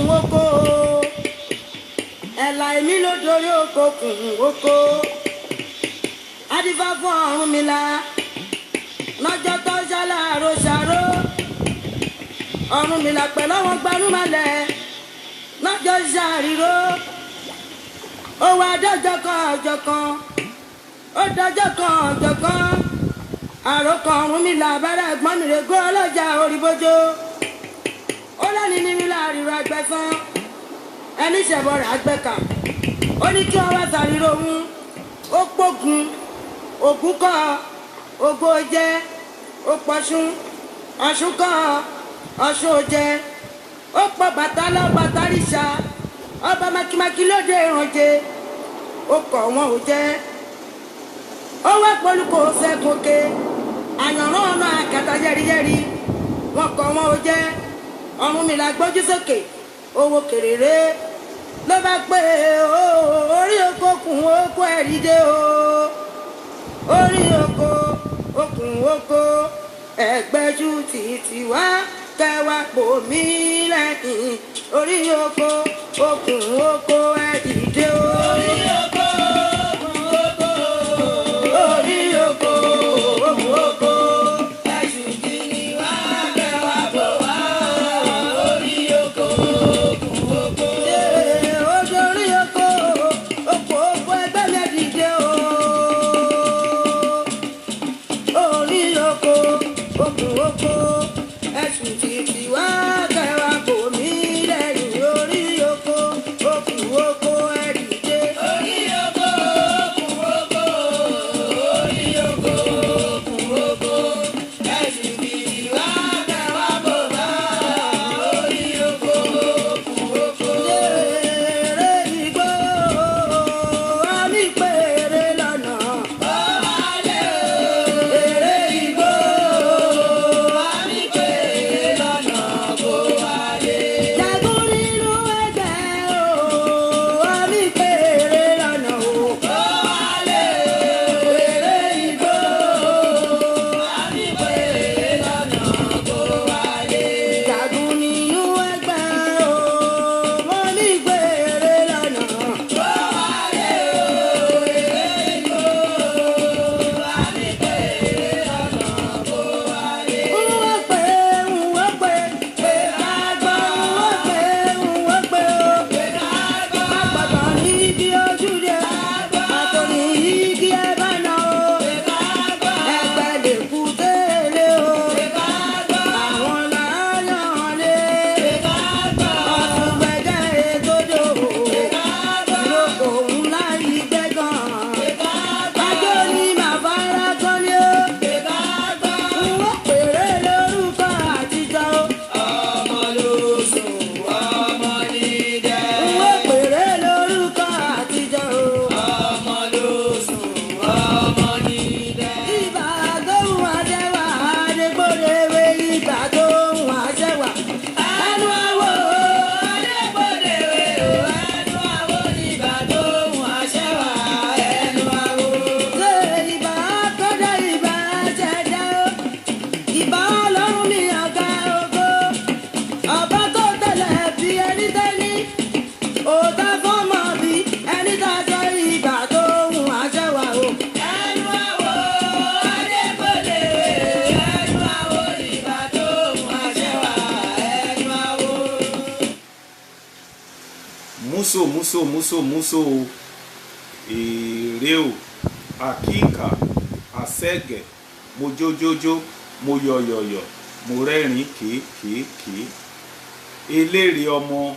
kùn oko ẹ̀là èmi ló dorí oko kùn oko adífá fún Ọ̀rúnmìlà lọ́jọ́ tó ṣàlàrò ṣàrò Ọ̀rúnmìlà pẹ̀lú àwọn gbanúmọ̀lẹ̀ lọ́jọ́ ṣàrìrò ó wá dọ́jọ́ kan ọjọ́ kan ó dọ́jọ́ kan ọjọ́ kan àròkàn Ọ̀rúnmìlà bẹ̀rẹ̀ ẹ̀gbọ́n mi rẹ̀ gbọ́ ọlọ́jà oríbójó ó lẹ́ni nínú láàrírò àgbẹ̀fọ́n ẹni ṣẹ̀bọ̀rẹ̀ àgbẹ̀kà ó ní kí wọ́n wá sàrírò òun ó pògùn ògùn kọ́ ògbó jẹ́ ó pọ̀ṣún ọ̀ṣun kọ́ ọ̀ṣun jẹ́ ó pọ̀ bàtà lọ bàtà ríṣà ọba makimaki lóde ìrànjẹ ó kọ̀ wọ́n ò jẹ́ ó wá polúkọ sẹ́kọ̀ọ́kẹ́ àyànrán ọ̀nà àkàtà yẹ́rìyẹ́rì wọn kọ̀ wọ́n ò jẹ́ Ọ̀rúnmìlà gbójú sókè owó kèrèrè ló bá pé orí oko kùn oko ẹ̀rí dé o orí oko okùn oko ẹgbẹ́jú títí wá kẹwàá pò mí lẹ́yìn orí oko okùn oko ẹ̀rí dé o orí oko okùn oko orí oko okùn oko ẹ̀jú títí wá kẹwàá pò wá orí oko okùn oko orí oko okùn oko ẹgbẹ́ mi ẹ̀rí dé o. Oko ẹ̀sùn títí wá kẹwàá kò mí lẹ́yìn orí oko okùn oko ẹ̀dìdé. Orí oko okùn oko orí oko okùn oko ẹ̀sùn títí wá kẹwàá kò bá orí oko okùn oko. Èrè ìgbó àmì péré lọ́nà. Muso èrè o àkíkà àṣẹgẹ mo jójójó mo yọ̀yọ̀yọ̀ mo rẹ́rìn kéékèèké eléré ọmọ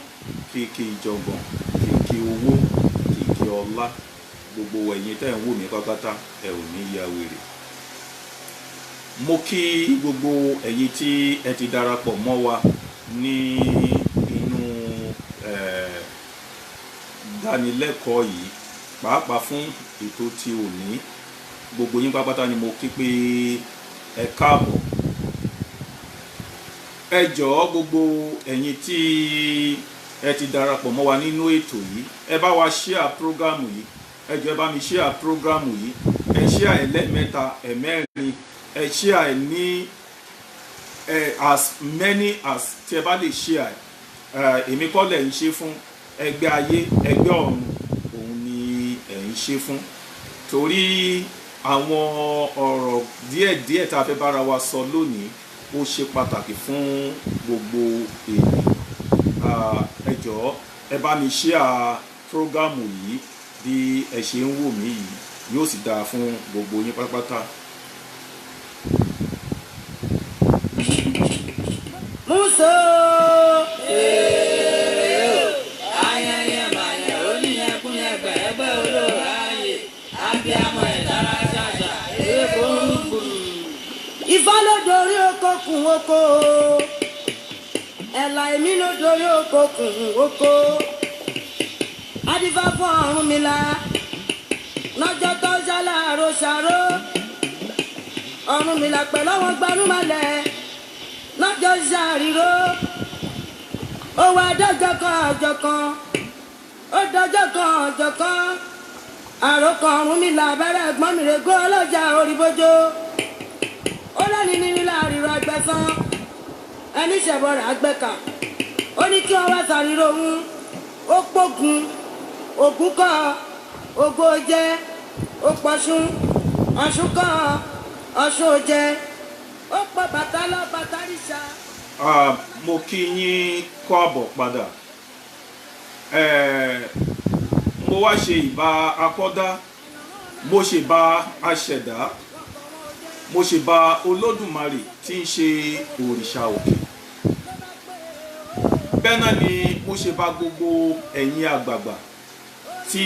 kèké ìjọ̀gbọ̀n kèké owó kèké ọlá gbogbo ẹ̀yin tẹ́ ń wò mí pápátá ẹ ò ní ya wèrè. Mo kí gbogbo ẹ̀yin tí ẹ ti darapọ̀ mọ́ wa ní inú ìdánilẹ́kọ̀ọ́ yìí pàápàá fún ètò tí ò ní gbogbo yín pápátá ni mo kí pé ẹ káàbọ̀. Ẹ jọ̀ọ́ gbogbo ẹ̀yin tí ẹ ti darapọ̀ mọ́ wa nínú ètò yìí ẹ bá wa share prógámù yìí, ẹ jọ̀ọ́ ẹ bá mi share prógámù yìí, ẹ share ẹ lẹ́ẹ̀mẹ́ta ẹ̀mẹ́rin, ẹ share ẹ ní as many as tí ẹ bá lè share èmi kọ́ lẹ̀ ń ṣe fún, ẹgbẹ́ ayé ẹgbẹ́ ọ̀run òun ni ẹ̀ ń ṣe fún. Torí àwọn ọ̀rọ̀ díẹ̀díẹ̀ tá a fẹ́ bára wa sọ lónìí ó ṣe pàtàkì fún gbogbo ènìyàn. Ẹ jọ̀ọ́ ẹ bá mi share prógámù yìí bí ẹ ṣe ń wò mí yìí, yóò sì dáa fún gbogbo yín pátápátá. Muso ayẹyẹ mayẹ oníyẹkúnyẹ gbẹgbẹ olóòráyè abiyamọ ẹdára ṣàṣà èèkó ń gbùrù. Ifá ló dorí oko kùn oko, ẹ̀là èmi ló dorí oko kùn oko. Adífá fún Ọ̀rúnmìlà lọ́jọ́ tó ṣàlàrò ṣàrò. Ọ̀rúnmìlà pẹ̀lú àwọn gbanúmọ̀lẹ̀ lọ́jọ́ ṣàríró. Ó wá dọ́jọ́ kan ọjọ́ kan, ó dọ́jọ́ kan ọjọ́ kan. Àròkọ Ọ̀rúnmìlà abẹ́rẹ́ ẹ̀gbọ́n mi rè gbọ́ ọlọ́jà oríbójó. Ó lẹ́ni nínú láàríró ẹgbẹ́sán, ẹni ṣẹ̀bọ̀ rẹ̀ àgbẹ̀kà. Ó ní kí wọ́n wá ṣàríró òun, ó pógun, ògún kọ́, ògo jẹ́, ó pọ̀ṣún, ọ̀ṣun kọ́, ọ̀ṣun jẹ́, ó pọ̀ bàtà lọ bàtà ríṣà. Mo kí yín káàbọ̀ padà. Mo wá ṣe ìbà akọ́dá, mo ṣe bá aṣẹ̀dá, mo ṣe bá olódùmarè tí ń ṣe òrìṣà òkè. Bẹ́ẹ̀ náà ni mo ṣe bá gbogbo ẹ̀yin àgbààgbà tí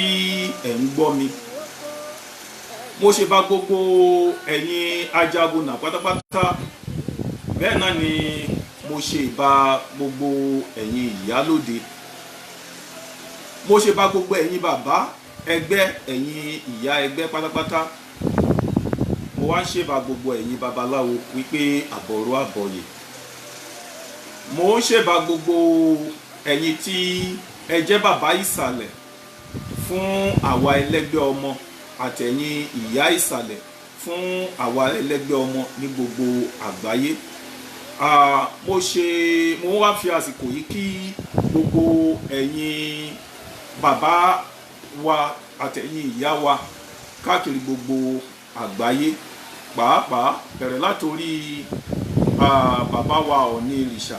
ẹ̀ ń gbọ́ mi. Mo ṣe bá gbogbo ẹ̀yin ajagunà pátápátá. Bẹ́ẹ̀ náà ni mo ṣe bá gbogbo ẹ̀yin ìyálóde. Mo ṣe bá gbogbo ẹ̀yin bàbá ẹgbẹ́, ẹ̀yin ìyá ẹgbẹ́ pátápátá. Mo wá ń ṣe bá gbogbo ẹ̀yin babaláwo wípé àbọ̀rọ̀ àbọ̀yè. Mo ń ṣe bá gbogbo ẹ̀yin tí ẹ jẹ́ bàbá ìsàlẹ̀ fún àwa ẹlẹ́gbẹ́ ọmọ àtẹ̀yin ìyá ìsàlẹ̀ fún àwa ẹlẹ́gbẹ́ ọmọ ní gbogbo àgbáyé. Mo wá fi àsìkò yìí kí gbogbo ẹ̀yin bàbá wa àtẹ̀yin ìyá wa káàkiri gbogbo àgbáyé, pàápàá bẹ̀rẹ̀ látorí bàbá wa Ọọ̀ni ìrìṣà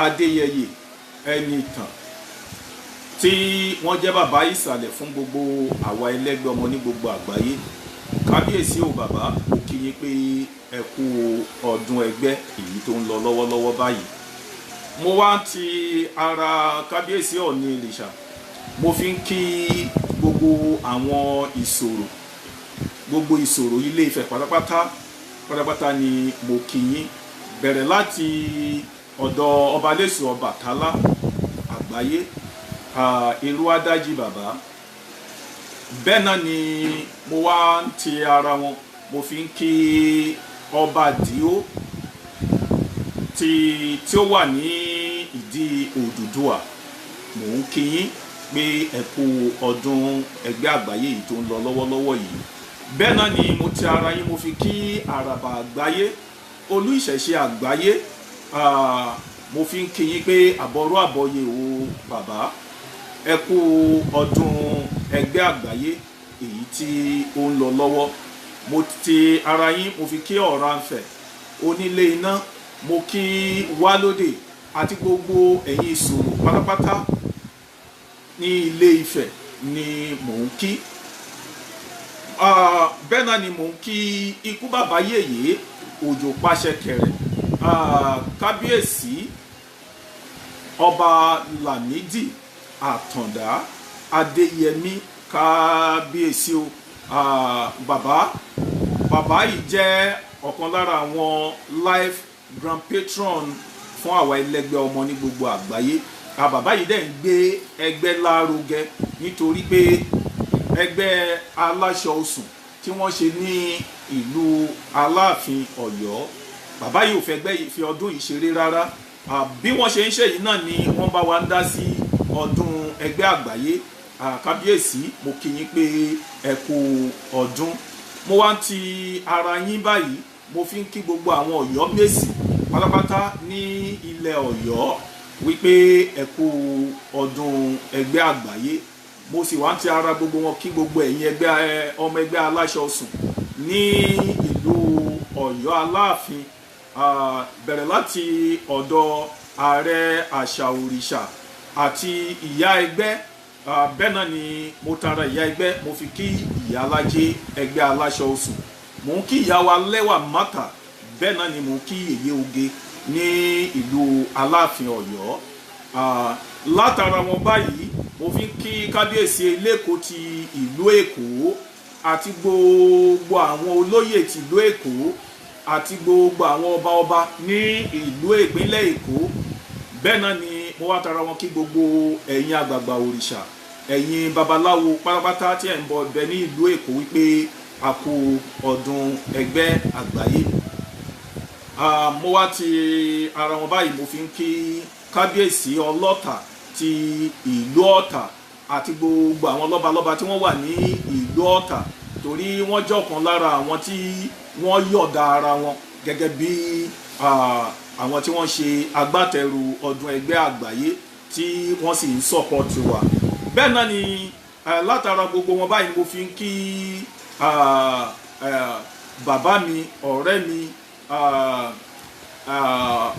Adéyẹyè Ẹnìtàn tí wọ́n jẹ́ bàbá ìsàlẹ̀ fún gbogbo àwa ẹlẹ́gbẹ́ ọmọ ní gbogbo àgbáyé. Kábíyèsí o bàbá, mo kí yín pé ẹ kú ọdún ẹgbẹ́ èyí tó ń lọ lọ́wọ́lọ́wọ́ báyìí. Mo wá ti ara kábíyèsí Ọọ̀ni ìrìṣà, mo fi ń kí gbogbo àwọn ìṣòro Ilé Ifẹ̀ pátápátá ni mo kí yín, bẹ̀rẹ̀ láti ọ̀dọ̀ Ọbalẹ́sù Ọbàtálá àgbáyé, ìlú adájí bàbá. Bẹ́ẹ̀ náà ni mo wá ń ti ara wọn, mo fi ń kí ọba Dìó tí ó wà ní ìdí Odùduwà. Mò ń kí yín pé ẹ kú ọdún ẹgbẹ́ àgbáyé yìí tó ń lọ lọ́wọ́lọ́wọ́ yìí. Bẹ́ẹ̀ náà ni mo ti ara yín, mo fi kí àràbà àgbáyé, olú ìṣẹ̀ṣe àgbáyé. Mo fi ń kí yín pé àbọ̀rọ̀ àbọ̀yè o bàbá, ẹ kú ọdún ẹgbẹ́ àgbáyé èyí tí ó ń lọ lọ́wọ́. Mo ti ara yín, mo fi kí Ọ̀rànfẹ̀ onílé iná, mo kí Wálódé àti gbogbo ẹ̀yin ìṣòro pátápátá ní Ilé Ifẹ̀ ni mò ń kí. Bẹ́ẹ̀ náà ni mò ń kí ikú bàbá yèyé Òjò Pàṣẹkẹrẹ, kábíyèsí ọba Lámídì Àtàndá Adéyẹmí, kábíyèsí o. Bàbá yìí jẹ́ ọ̀kan lára àwọn life grand patron fún àwa ẹlẹ́gbẹ́ ọmọ ní gbogbo àgbáyé. Bàbá yìí dẹ̀ ń gbé ẹgbẹ́ lárugẹ nítorí pé ẹgbẹ́ aláṣọ Ọ̀ṣun tí wọ́n ṣe ní ìlú Aláàfin Ọ̀yọ́, bàbá yìí ò fẹ́ fi ọdún yìí ṣeré rárá. Bí wọ́n ṣe ń ṣe yìí náà ni wọ́n bá wa ń dá sí ọdún ẹgbẹ́ àgbáyé. Kábíyèsí, mo kí yín pé ẹ kú ọdún. Mo wá ń ti ara yín báyìí, mo fi ń kí gbogbo àwọn Ọ̀yọ́mèsì pátápátá ní ilẹ̀ Ọ̀yọ́. wípé ẹ kú ọdún ẹgbẹ́ àgbáyé. Mo sì wá ti ara gbogbo wọn kí gbogbo ẹ̀yin ọmọ ẹgbẹ́ aláṣọ sùn ní ìlú Ọ̀yọ́ Aláàfin, bẹ̀rẹ̀ láti ọ̀dọ̀ ààrẹ àṣà òrìṣà àti ìyá ẹgbẹ́. Bẹ́ẹ̀ náà ni mo tara ìyá ẹgbẹ́ mo fi kí ìyá alájẹ ẹgbẹ́ aláṣọ sùn. Mò ń kí ìyá wa lẹ́wà mátà, bẹ́ẹ̀ náà ni mò ń kí èyí oge ní ìlú Aláàfin Ọ̀yọ́. Látara wọn báyìí mo fi ń kí kábíyèsí eléko ti ìlú Èkó àti gbogbo àwọn olóyè ti ìlú Èkó àti gbogbo àwọn ọba ní ìlú ìpínlẹ̀ Èkó. Bẹ́ẹ̀ náà ni mo wá tara wọn kí gbogbo ẹ̀yin àgbààgbà òrìṣà, ẹ̀yin babaláwo pátápátá tí ẹ̀ ń bọ bẹ ní ìlú Èkó wípé a kú ọdún ẹgbẹ́ àgbáyé. Mo wá ti ara wọn báyìí mo fi ń kí kábíyèsí ọlọ́tà ti ìlú Ọ̀tà àti gbogbo àwọn lọ́balọ́ba tí wọ́n wà ní ìlú Ọ̀tà, torí wọ́n jẹ́ ọ̀kan lára àwọn tí wọ́n yọ̀ọ̀da ara wọn gẹ́gẹ́ bí àwọn tí wọ́n ṣe agbátẹrù ọdún ẹgbẹ́ àgbáyé tí wọ́n sì ń sọ́pọ̀tì wa. Bẹ́ẹ̀ náà ni látara gbogbo wọn báyìí mo fi ń kí bàbá mi, ọ̀rẹ́ mi,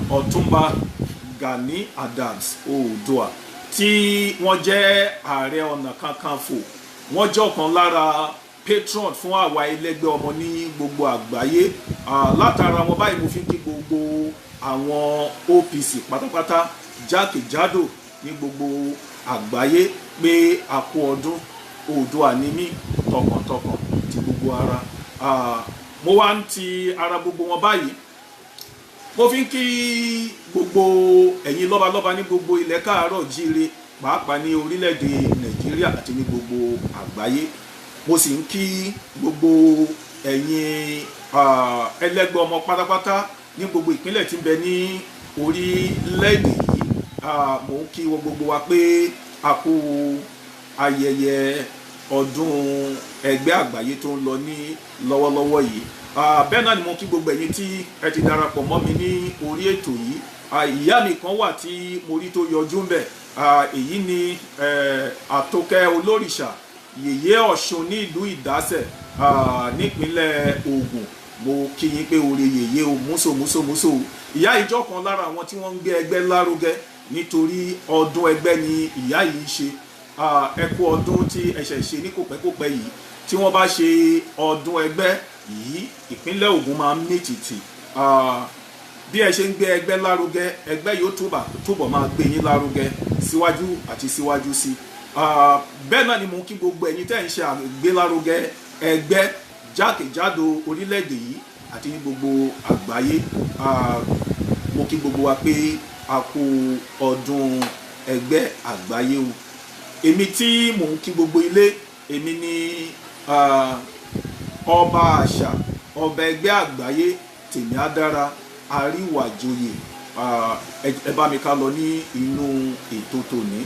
Ọ̀túnba Gani Adams Oòduà tí wọ́n jẹ́ ààrẹ ọ̀nà kakanfò. Wọ́n jẹ́ ọ̀kan lára patron fún àwa ẹlẹ́gbẹ́ ọmọ ní gbogbo àgbáyé. Látara wọn báyìí mo fi ń kí gbogbo àwọn OPC pátápátá jákèjádò ní gbogbo àgbáyé pé a kú ọdún. Oòduà ni mí tọkàntọkàn ti gbogbo ara. Mo wá ń ti ara gbogbo wọn báyìí mo fi ń kí gbogbo ẹ̀yin lọ́balọ́ba ní gbogbo ilẹ̀ káàárọ̀ jíire, pàápàá ní orílẹ̀-èdè Nàìjíríà àti ní gbogbo àgbáyé. Mo sì ń kí gbogbo ẹ̀yin ẹlẹ́gbẹ́ ọmọ pátápátá ní gbogbo ìpínlẹ̀ tí ń bẹ ní orílẹ̀-èdè yìí. Mo ń kí gbogbo wa pé a kú ayẹyẹ ọdún ẹgbẹ́ àgbáyé tó ń lọ ní lọ́wọ́lọ́wọ́ yìí. Bẹ́ẹ̀ náà ni mo kí gbogbo ẹ̀yin tí ẹ ti darapọ̀ mọ́ mi ní orí ètò yìí. Ìyá mi kan wà tí mo rí tó yọjú ń bẹ̀. Èyí ni Àtòkẹ́ Olórìṣà Yèyé Ọ̀ṣun ní ìlú Ìdásẹ̀ nípínlẹ̀ Ògùn. Mo kí yín pé oore yèyé o, múso. Ìyá ìjọ kan lára àwọn tí wọ́n ń gbé ẹgbẹ́ lárugẹ nítorí ọdún ẹgbẹ́ ni ìyá yìí ṣe. Ẹ kú ọdún tí ẹ ṣẹ̀ ṣe ní kòpẹ́kòpẹ́ yìí. Tí wọ́n bá ṣe ọdún ẹgbẹ́ yìí, ìpínlẹ̀ Ògùn máa ń mìtìtì. Bí ẹ ṣe ń gbé ẹgbẹ́ lárugẹ, ẹgbẹ́ yóò túbọ̀ máa gbé yín lárugẹ síwájú àti síwájú sí. Bẹ́ẹ̀ náà ni mo kí gbogbo ẹ̀yin tẹ́ ń ṣe àgbélárugẹ ẹgbẹ́ jákèjádò orílẹ̀-èdè yìí àti ní gbogbo àgbáyé. Mo kí gbogbo wa pé a kú ọdún ẹgbẹ́ àgbáyé o. Èmi tí mò ń kí gbogbo ilé, èmi ni ọba àṣà, ọba ẹgbẹ́ àgbáyé Tèmíadára Àríwájòyè. Ẹ bá mi ká lọ ní inú ètò tòní.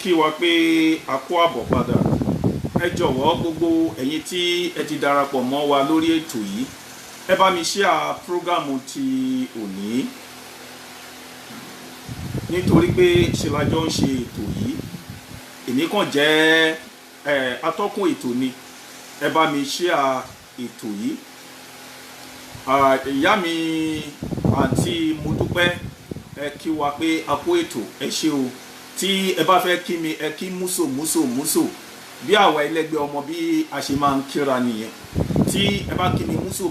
kí wa pé a kó àbọ̀ padà. Ẹ jọ̀wọ́ gbogbo ẹ̀yin tí ẹ ti darapọ̀ mọ́ wa lórí ètò yìí, ẹ bá mi share prógámù ti òní, nítorí pé ṣe la jọ ń ṣe ètò yìí. Èmi kàn jẹ́ atọ́kùn ètò ni. Ẹ bá mi share ètò yìí. Ìyá mi àǹtí Modúpẹ́, ẹ kí wa pé a kó ètò, ẹ ṣé o. Tí ẹ bá fẹ́ kí mi, ẹ kí músò bí àwa ẹlẹ́gbẹ́ ọmọ bí a ṣe máa ń kíra nìyẹn. Tí ẹ bá kí mi músò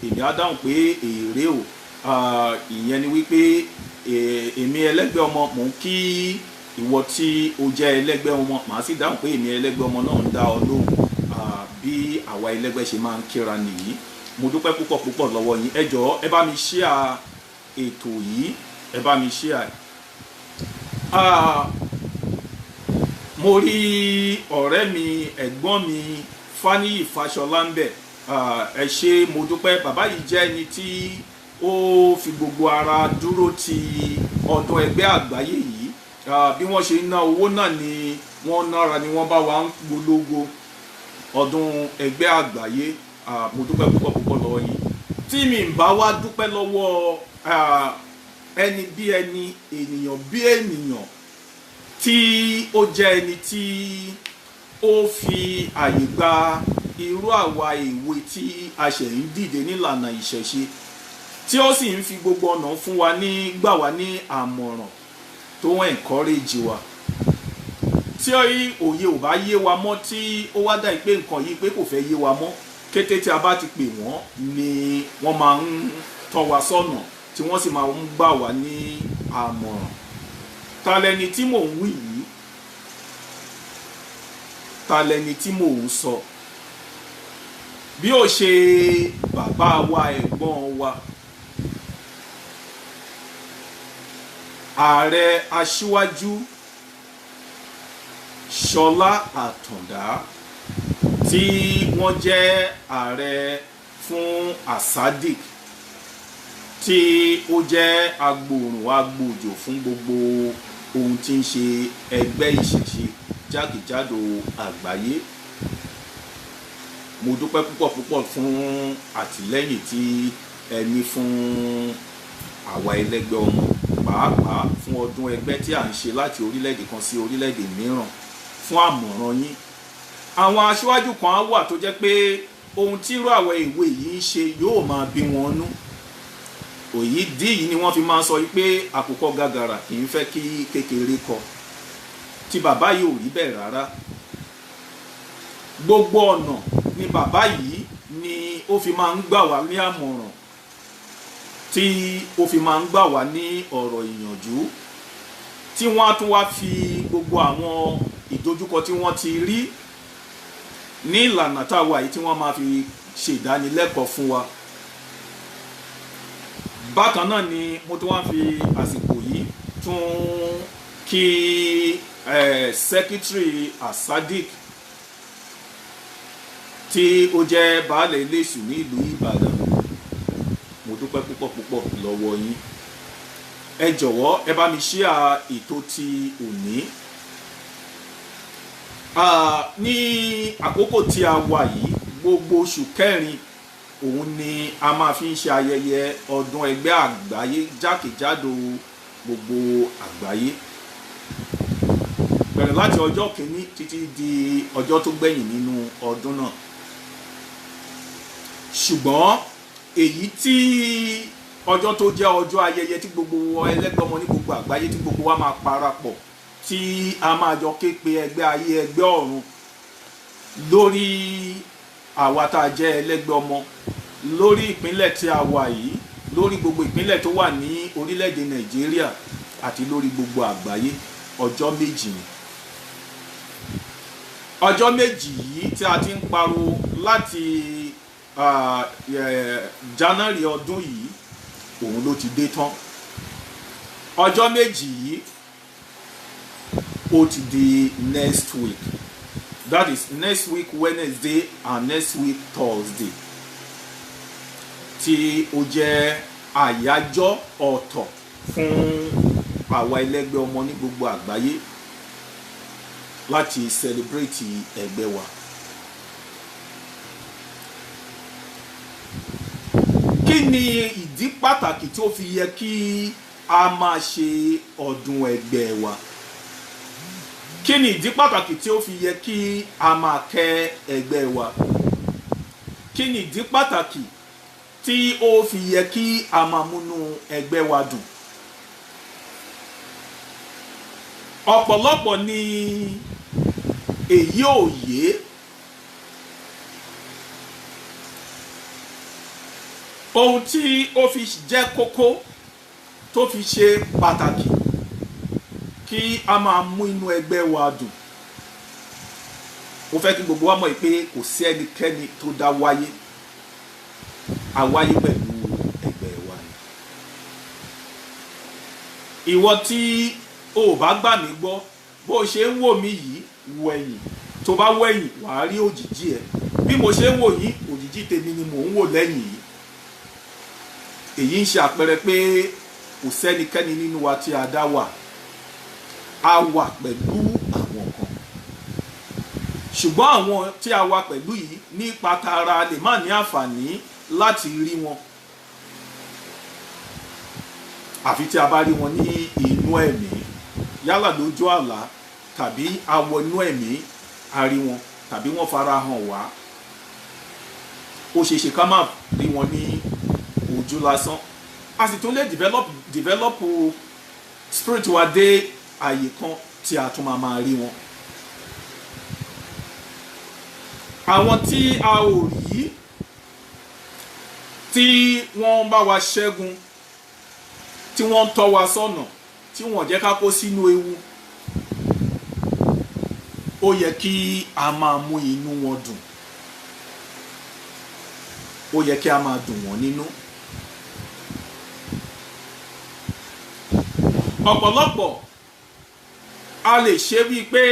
èmi á dáhùn pé èrè o. Ìyẹn ni wípé èmi ẹlẹ́gbẹ́ ọmọ mò ń kí ìwọ tí o jẹ́ ẹlẹ́gbẹ́ ọmọ, màá sì dáhùn pé èmi ẹlẹ́gbẹ́ ọmọ náà ń dá ọ lóhùn. Bí àwa ẹlẹ́gbẹ́ ṣe máa ń kíra nìyí. Mo dúpẹ́ púpọ̀ lọ́wọ́ yín. Ẹ jọ̀ọ́ ẹ bá mi share ètò yìí, ẹ bá mi share. Mo rí ọ̀rẹ́ mi, ẹ̀gbọ́n mi Fáníyì Fáṣọlá ń bẹ̀. Ẹ ṣé, mo dúpẹ́. Bàbá yìí jẹ́ ẹni tí ó fi gbogbo ara dúró ti ọdún ẹgbẹ́ àgbáyé yìí. Bí wọ́n ṣe ná owó náà ni wọ́n nára ni wọ́n bá wa ń polongo ọdún ẹgbẹ́ àgbáyé. Mo dúpẹ́ púpọ̀ lọ́wọ́ yín. Tí mi ń bá wá dúpẹ́ lọ́wọ́ ẹni bí ẹni, ènìyàn bí ènìyàn, tí ó jẹ́ ẹni tí ó fi àyè gba irú àwa èwe tí a ṣẹ̀ ń dìde nílànà ìṣẹ̀ṣe, tí ó sì ń fi gbogbo ọ̀nà fún wa gbà wá ní àmọ̀ràn tó ń encourage wa. Tí òye ò bá yé wa mọ́, tí ó wá dà pé nǹkan yìí pé kò fẹ́ yé wa mọ́, kété tí a bá ti pè wọ́n ni wọ́n máa ń tọ́ wa sọ́nà, tí wọ́n sì máa ń gbà wá ní àmọ̀ràn. Ta lẹni tí mò ń wí yìí? Ta lẹni tí mò ń sọ? Bí ó ṣe bàbá wa, ẹ̀gbọ́n wa, Ààrẹ Aṣíwájú Ṣọlá Àtàndá, tí wọ́n jẹ́ ààrẹ fún ASADC, tí ó jẹ́ agbòòjò fún gbogbo ohun tí ń ṣe ẹgbẹ́ ìṣẹ̀ṣe jákèjádò àgbáyé. Mo dúpẹ́ púpọ̀ fún àtìlẹ́yìn tí ẹ ní fún àwa ẹlẹ́gbẹ́ ọmọ, pàápàá fún ọdún ẹgbẹ́ tí à ń ṣe láti orílẹ̀-èdè kan sí orílẹ̀-èdè mìíràn, fún àmọ̀ràn yín. Àwọn aṣíwájú kan á wà tó jẹ́ pé ohun tí irú àwọn ìwé yìí ń ṣe yóò máa bí wọn nú. Òyì dí yìí ni wọ́n fi máa ń sọ pé àkùkọ gàgàrà kì í fẹ́ kí kékeré kọ. Tí bàbá yìí ò rí bẹ́ẹ̀ rárá. Gbogbo ọ̀nà ni bàbá yìí ni ó fi máa ń gbà wá ní àmọ̀ràn, tí ó fi máa ń gbà wá ní ọ̀rọ̀ ìyànjú, tí wọ́n á tún wá fi gbogbo àwọn ìdojúkọ tí wọ́n ti rí ní ìlànà táwa yìí tí wọ́n máa fi ṣe ìdánilẹ́kọ̀ọ́ fún wa. Bákan náà ni mo tún wá fi àsìkò yìí tún kí Secretary ASADC tí ó jẹ́ baálẹ̀ Iléṣù ní ìlú Ìbàdàn. Mo dúpẹ́ púpọ̀ lọ́wọ́ yín. Ẹ jọ̀wọ́ ẹ bá mi share ètò ti òní. Ní àkókò tí a wà yìí, gbogbo oṣù kẹrin òun ni a máa fi ń ṣe ayẹyẹ ọdún ẹgbẹ́ àgbáyé jákèjádò gbogbo àgbáyé. Bẹ̀rẹ̀ láti ọjọ́ kìíní títí di ọjọ́ tó gbẹ̀yìn nínú ọdún náà. Ṣùgbọ́n èyí tí ọjọ́ tó jẹ́ ọjọ́ ayẹyẹ tí gbogbo ẹlẹ́gbẹ́ ọmọ ní gbogbo àgbáyé tí gbogbo wa máa parapọ̀, tí a máa jọ ké pe ẹgbẹ́ ayé ẹgbẹ́ ọ̀run lórí àwa tá a jẹ́ ẹlẹ́gbẹ́ ọmọ, lórí ìpínlẹ̀ tí a wà yìí, lórí gbogbo ìpínlẹ̀ tó wà ní orílẹ̀-èdè Nàìjíríà àti lórí gbogbo àgbáyé. Ọjọ́ méjì ni. Ọjọ́ méjì yìí tí a ti ń pariwo láti January ọdún yìí, òun ló ti dé tán. Ọjọ́ méjì yìí ó ti di next week. That is next week Wednesday and next week Thursday, tí ó jẹ́ àyájọ́ ọ̀tọ̀ fún àwa ẹlẹ́gbẹ́ ọmọ ní gbogbo àgbáyé. láti celebrate ẹgbẹ́ wa. Kí ni ìdí pàtàkì tí ó fi yẹ kí a máa ṣe ọdún ẹgbẹ́ wa? Kí ni ìdí pàtàkì tí ó fi yẹ kí a máa kẹ́ ẹgbẹ́ wa? Kí ni ìdí pàtàkì tí ó fi yẹ kí a máa múnú ẹgbẹ́ wa dùn? Ọ̀pọ̀lọpọ̀ ni èyí ò yé. Ohun tí ó fi jẹ́ kókó tó fi ṣe pàtàkì kí a máa mú inú ẹgbẹ́ wa dùn. Mo fẹ́ kí gbogbo wa mọ̀ pé kò sí ẹnikẹ́ni tó dá wáyé. A wáyé pẹ̀lú ẹgbẹ́ wa ni. Ìwọ tí o ò bá gbà mí gbọ́, bó o ṣe ń wò mí yìí, wo ẹ̀yìn. Tó bá wo ẹ̀yìn, wàá rí òjìji ẹ̀. Bí mo ṣe ń wò yìí, òjìji tèmi ni mò ń wò lẹ́yìn yìí. Èyí ń ṣe àpẹẹrẹ pé kò sẹ́nikẹ́ni nínú wa tí a dá wà. A wà pẹ̀lú àwọn kan. Ṣùgbọ́n àwọn tí a wà pẹ̀lú yìí nípa tara lè má ní àǹfààní láti rí wọn. Àfi tí a bá rí wọn ní inú ẹ̀mí, yálà lójú àlá tàbí awọ inú ẹ̀mí a rí wọn tàbí wọ́n fara hàn wá. Ó ṣe é ṣe ká má rí wọn ní ojú lásán. A sì tún lè develop spirit wa dé àyè kan tí a tún máa rí wọn. Àwọn tí a ò rí tí wọ́n bá wa ṣẹ́gun, tí wọ́n ń tọ́ wa sọ́nà, tí wọ́n jẹ́ ká kó sínú ewu, ó yẹ kí a máa mú inú wọn dùn. Ó yẹ kí a máa dùn wọ́n nínú. Ọ̀pọ̀lọpọ̀ a lè ṣe bíi pé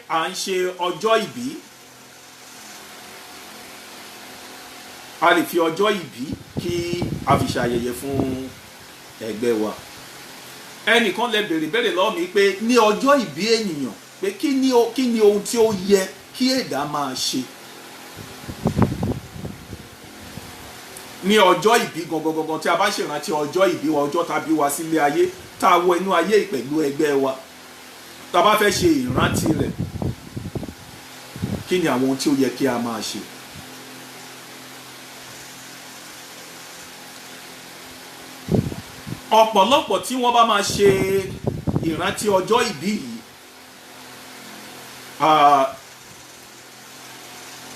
à ń ṣe ọjọ́ ìbí. A lè fi ọjọ́ ìbí kí a fi ṣàyẹyẹ fún ẹgbẹ́ wa. Ẹnìkan lè béèrè lọ́wọ́ mi pé ní ọjọ́ ìbí ènìyàn pé kí ni ohun tí ó yẹ kí ẹ̀dá máa ṣe. Ní ọjọ́ ìbí gangan tí a bá ṣèrántí ọjọ́ ìbí wa, ọjọ́ tàbí wa sílé ayé, tá a wọ inú ayé pẹ̀lú ẹgbẹ́ wa, tá a bá fẹ́ ṣe ìrántí rẹ̀, kí ni àwọn ohun tí ó yẹ kí a máa ṣe? Ọ̀pọ̀lọpọ̀ tí wọ́n bá máa ṣe ìrántí ọjọ́ ìbí yìí,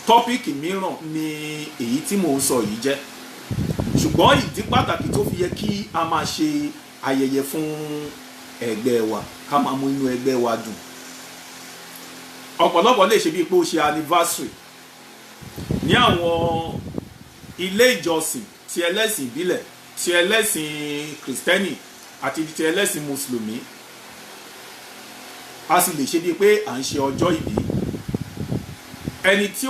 tọ́píìkì mìíràn ni èyí tí mò ń sọ yìí jẹ́. Ṣùgbọ́n ìdí pàtàkì tó fi yẹ kí a máa ṣe ayẹyẹ fún ẹgbẹ́ wa, ká máa mú inú ẹgbẹ́ wa dùn. Ọ̀pọ̀lọpọ̀ lè ṣe bíi pé ó ṣe anniversary ní àwọn ilé ìjọsìn ti ẹlẹ́sìn ìbílẹ̀, ti ẹlẹ́sìn kìrìsìtẹ́nì àti ti ẹlẹ́sìn mùsùlùmí. A sì lè ṣe bíi pé à ń ṣe ọjọ́ ìbí. Ẹni tí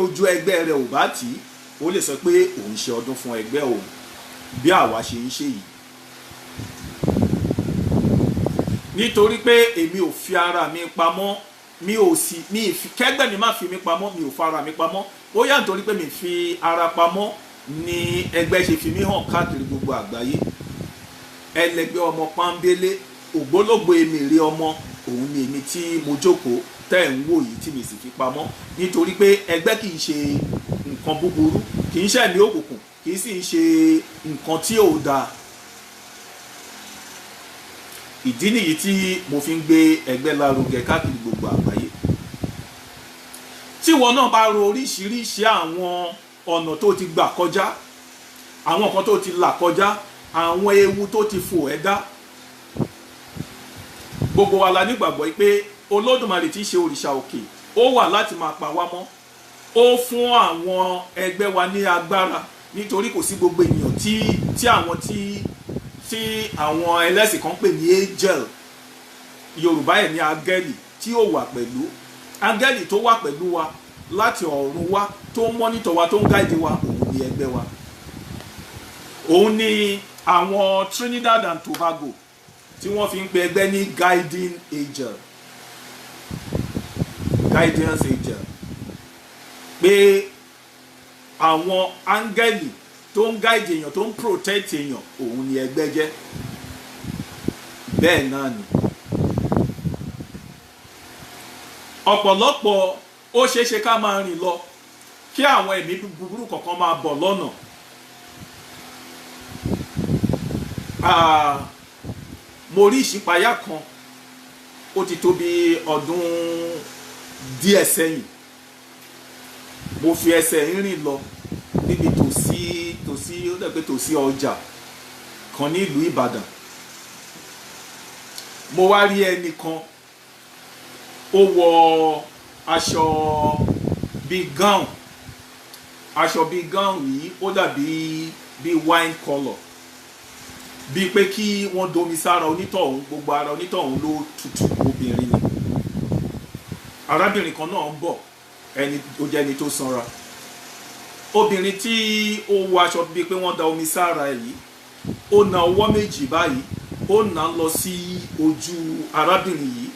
ojú ẹgbẹ́ rẹ̀ ò bá tì í, ó lè sọ pé òun ṣe ọdún fún ẹgbẹ́ òun bí àwa ṣe ń ṣe yìí. Nítorí pé èmi ò fi ara mi pamọ́, kẹ́gbẹ́ mi má fi mi pamọ́, mi ò fa ara mi pamọ́. Ó yà nítorí pé mi fi ara pamọ́ ni ẹgbẹ́ ṣe fi mí hàn káàkiri gbogbo àgbáyé. Ẹlẹgbẹ́ ọmọ pọ́nbélé, ògbólógbò èmèrè ọmọ, òun ni èmi tí mo jókòó tẹ́ ń wò yìí tí mi sì fi pamọ́. Nítorí pé ẹgbẹ́ kì í ṣe nǹkan búburú, kì í ṣe ẹ̀mí òkùnkùn, kì í sì ń ṣe nǹkan tí ò dáa. Ìdí nìyí tí mo fi ń gbé ẹgbẹ́ lárugẹ káàkiri gbogbo àgbáyé. Tí wọn náà bá ro oríṣiríṣi àwọn ọ̀nà tó ti gbà kọjá, àwọn nǹkan tó ti là kọjá, àwọn ewu tó ti fò ẹ́ dá, gbogbo wa la nígbàgbọ́ pé Olódùmarè tí í ṣe òrìṣà òkè, ó wà láti máa pa wá mọ́. Ó fún àwọn ẹgbẹ́ wa ní agbára, nítorí kò sí gbogbo ènìyàn tí àwọn ẹlẹ́sìn kan pè ní angel, Yorùbá ẹ̀ ní áńgẹ́lì, tí ó wà pẹ̀lú. Áńgẹ́lì tó wà pẹ̀lú wa láti ọ̀run wá, tó ń mọ́nítọ̀ wa, tó ń gáìdì wa, òun ni ẹgbẹ́ wa. Òun ni àwọn Trinidad and Tobago tí wọ́n fi ń pe ẹgbẹ́ ní guiding angel. guidance angel pé àwọn áńgẹ́lì tó ń guide èèyàn tó ń protect èèyàn òun ni ẹgbẹ́ jẹ́ bẹ́ẹ̀ náà ni ọ̀pọ̀lọpọ̀ ó ṣeéṣe ká máa rìn lọ kí àwọn ẹ̀mí búburú kọ̀ọ̀kan máa bọ̀ lọ́nà mo rí ìṣípayá kan ó ti tó bí ọdún díẹ̀ sẹ́yìn mo fi ẹsẹ̀ rìn lọ níbi tòsí ó dẹ̀ pé tòsí ọjà kan ní ìlú Ìbàdàn mo wá rí ẹnì kan ó wọ aṣọ bíi gown yìí ó dàbí bíi wine colour bíi pé kí wọ́n domi sára onítọ̀hún gbogbo ara onítọ̀hún ló tutù obìnrin ni arábìnrin kan náà ń bọ̀ ẹni ó jẹ́ ẹni tó sanra obìnrin tí ó wọ aṣọ bíi pé wọ́n da omi sára yìí ó na ọwọ́ méjì báyìí ó nà lọ sí ojú arábìnrin yìí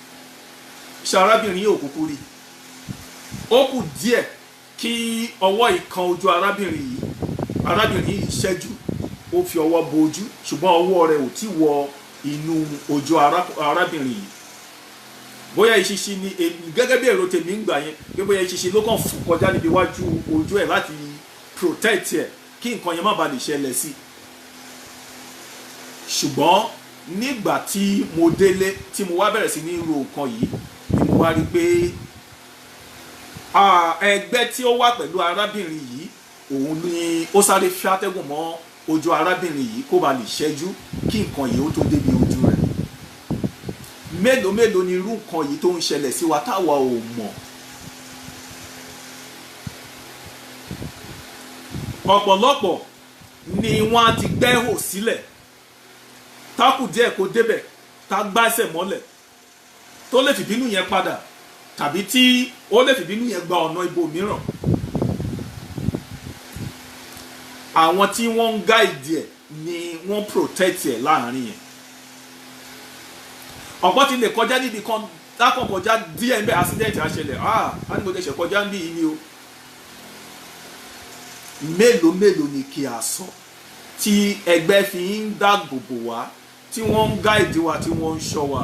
ṣe arábìnrin yìí ò kúkú rí ó kù díẹ̀ kí ọwọ́ ìkan ojú arábìnrin yìí ṣẹ́jú ó fi ọwọ́ bo ojú ṣùgbọ́n ọwọ́ rẹ̀ ò tí wọ inú ojú arábìnrin yìí bóyá ìṣiṣi ni gẹ́gẹ́ bí èrò tèmi ń gbà yẹn pé bóyá ìṣiṣi ló kàn fò kọjá níbi iwájú ojú ẹ̀ láti protect ẹ̀ kí nǹkan yẹn má bàa lè ṣẹlẹ̀ sí ṣùgbọ́n nígbà tí mo délé tí mo wá bẹ̀rẹ̀ sí ní ro nǹkan yìí ni mo wá rí pé ẹgbẹ́ tí ó wà pẹ̀lú arábìnrin yìí òun ni ó sáré fi atẹ́gùn mọ́ ojú arábìnrin yìí kó ba lè ṣẹ́jú kí nǹkan yìí ó tó débi ojú rẹ̀ mélòó ni irú nǹkan yìí tó ń ṣẹlẹ̀ sí wa táwa ò mọ̀ ọ̀pọ̀lọpọ̀ ni wọ́n á ti gbẹ́ ihò sílẹ̀ tákù díẹ̀ kó débẹ̀ tá gbáṣẹ̀ mọ́lẹ̀ tó lè fìbínú yẹn padà tàbí tí ó lè fìbínú yẹn gba ọ̀nà ibòmíràn àwọn tí wọ́n ń gáìdì ẹ̀ ni wọ́n protect ẹ̀ láàrin yẹn ọ̀pọ̀ ti lè kọjá níbi kan dákọ̀ kọjá díẹ̀ ń bẹ́ accident àṣẹlẹ̀ á ní mo tẹ̀sẹ̀ kọjá ń bí yìí ni o mélòó ni kí a sọ tí ẹgbẹ́ fi ń dáàbò bò wá tí wọ́n ń gáìdì wa tí wọ́n ń ṣọ́ wa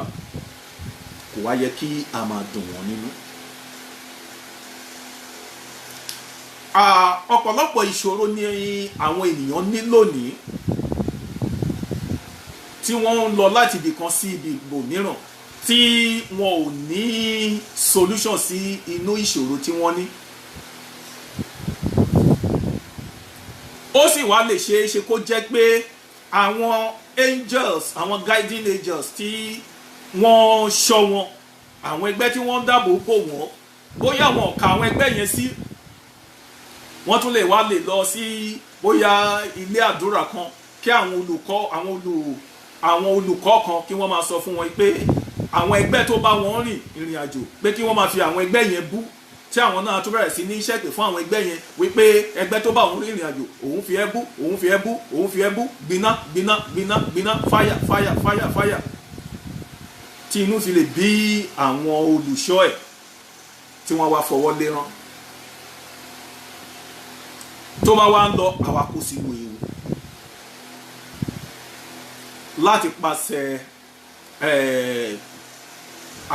kò wá yẹ kí a máa dùn wọ́n nínú. ọ̀pọ̀lọpọ̀ ìṣòro ni àwọn ènìyàn ní lónìí tí wọ́n ń lọ láti ibì kan sí ibi ibòmíràn tí wọn ò ní solution sí inú ìṣòro tí wọ́n ní. ó sì wá lè ṣeé ṣe kó jẹ́ pé àwọn angels àwọn guiding angels tí wọ́n ṣọ́ wọn àwọn ẹgbẹ́ tí wọ́n ń dáàbò bò wọ́n bóyá wọn ò ka àwọn ẹgbẹ́ yẹn sí wọ́n tún lè wá lè lọ sí bóyá ilé àdúrà kan kí àwọn olùkọ́ kan kí wọ́n máa sọ fún wọn pé àwọn ẹgbẹ́ tó bá wọn rìn ìrìn àjò pé kí wọ́n máa fi àwọn ẹgbẹ́ yẹn bú tí àwọn náà tó bẹ̀rẹ̀ sí ní ṣẹ́pẹ̀ fún àwọn ẹgbẹ́ yẹn wípé ẹgbẹ́ tó bá òun rí ìrìn àjò òun fi ẹ́ bú òun fi ẹ́ bú òun fi ẹ́ bú gbiná fáyà tí inú fi lè bí àwọn olùṣọ́ ẹ̀ tí wọ́n wá fọwọ́ lérán tó bá wá ń lọ àwa kó sínú ewu láti pàṣẹ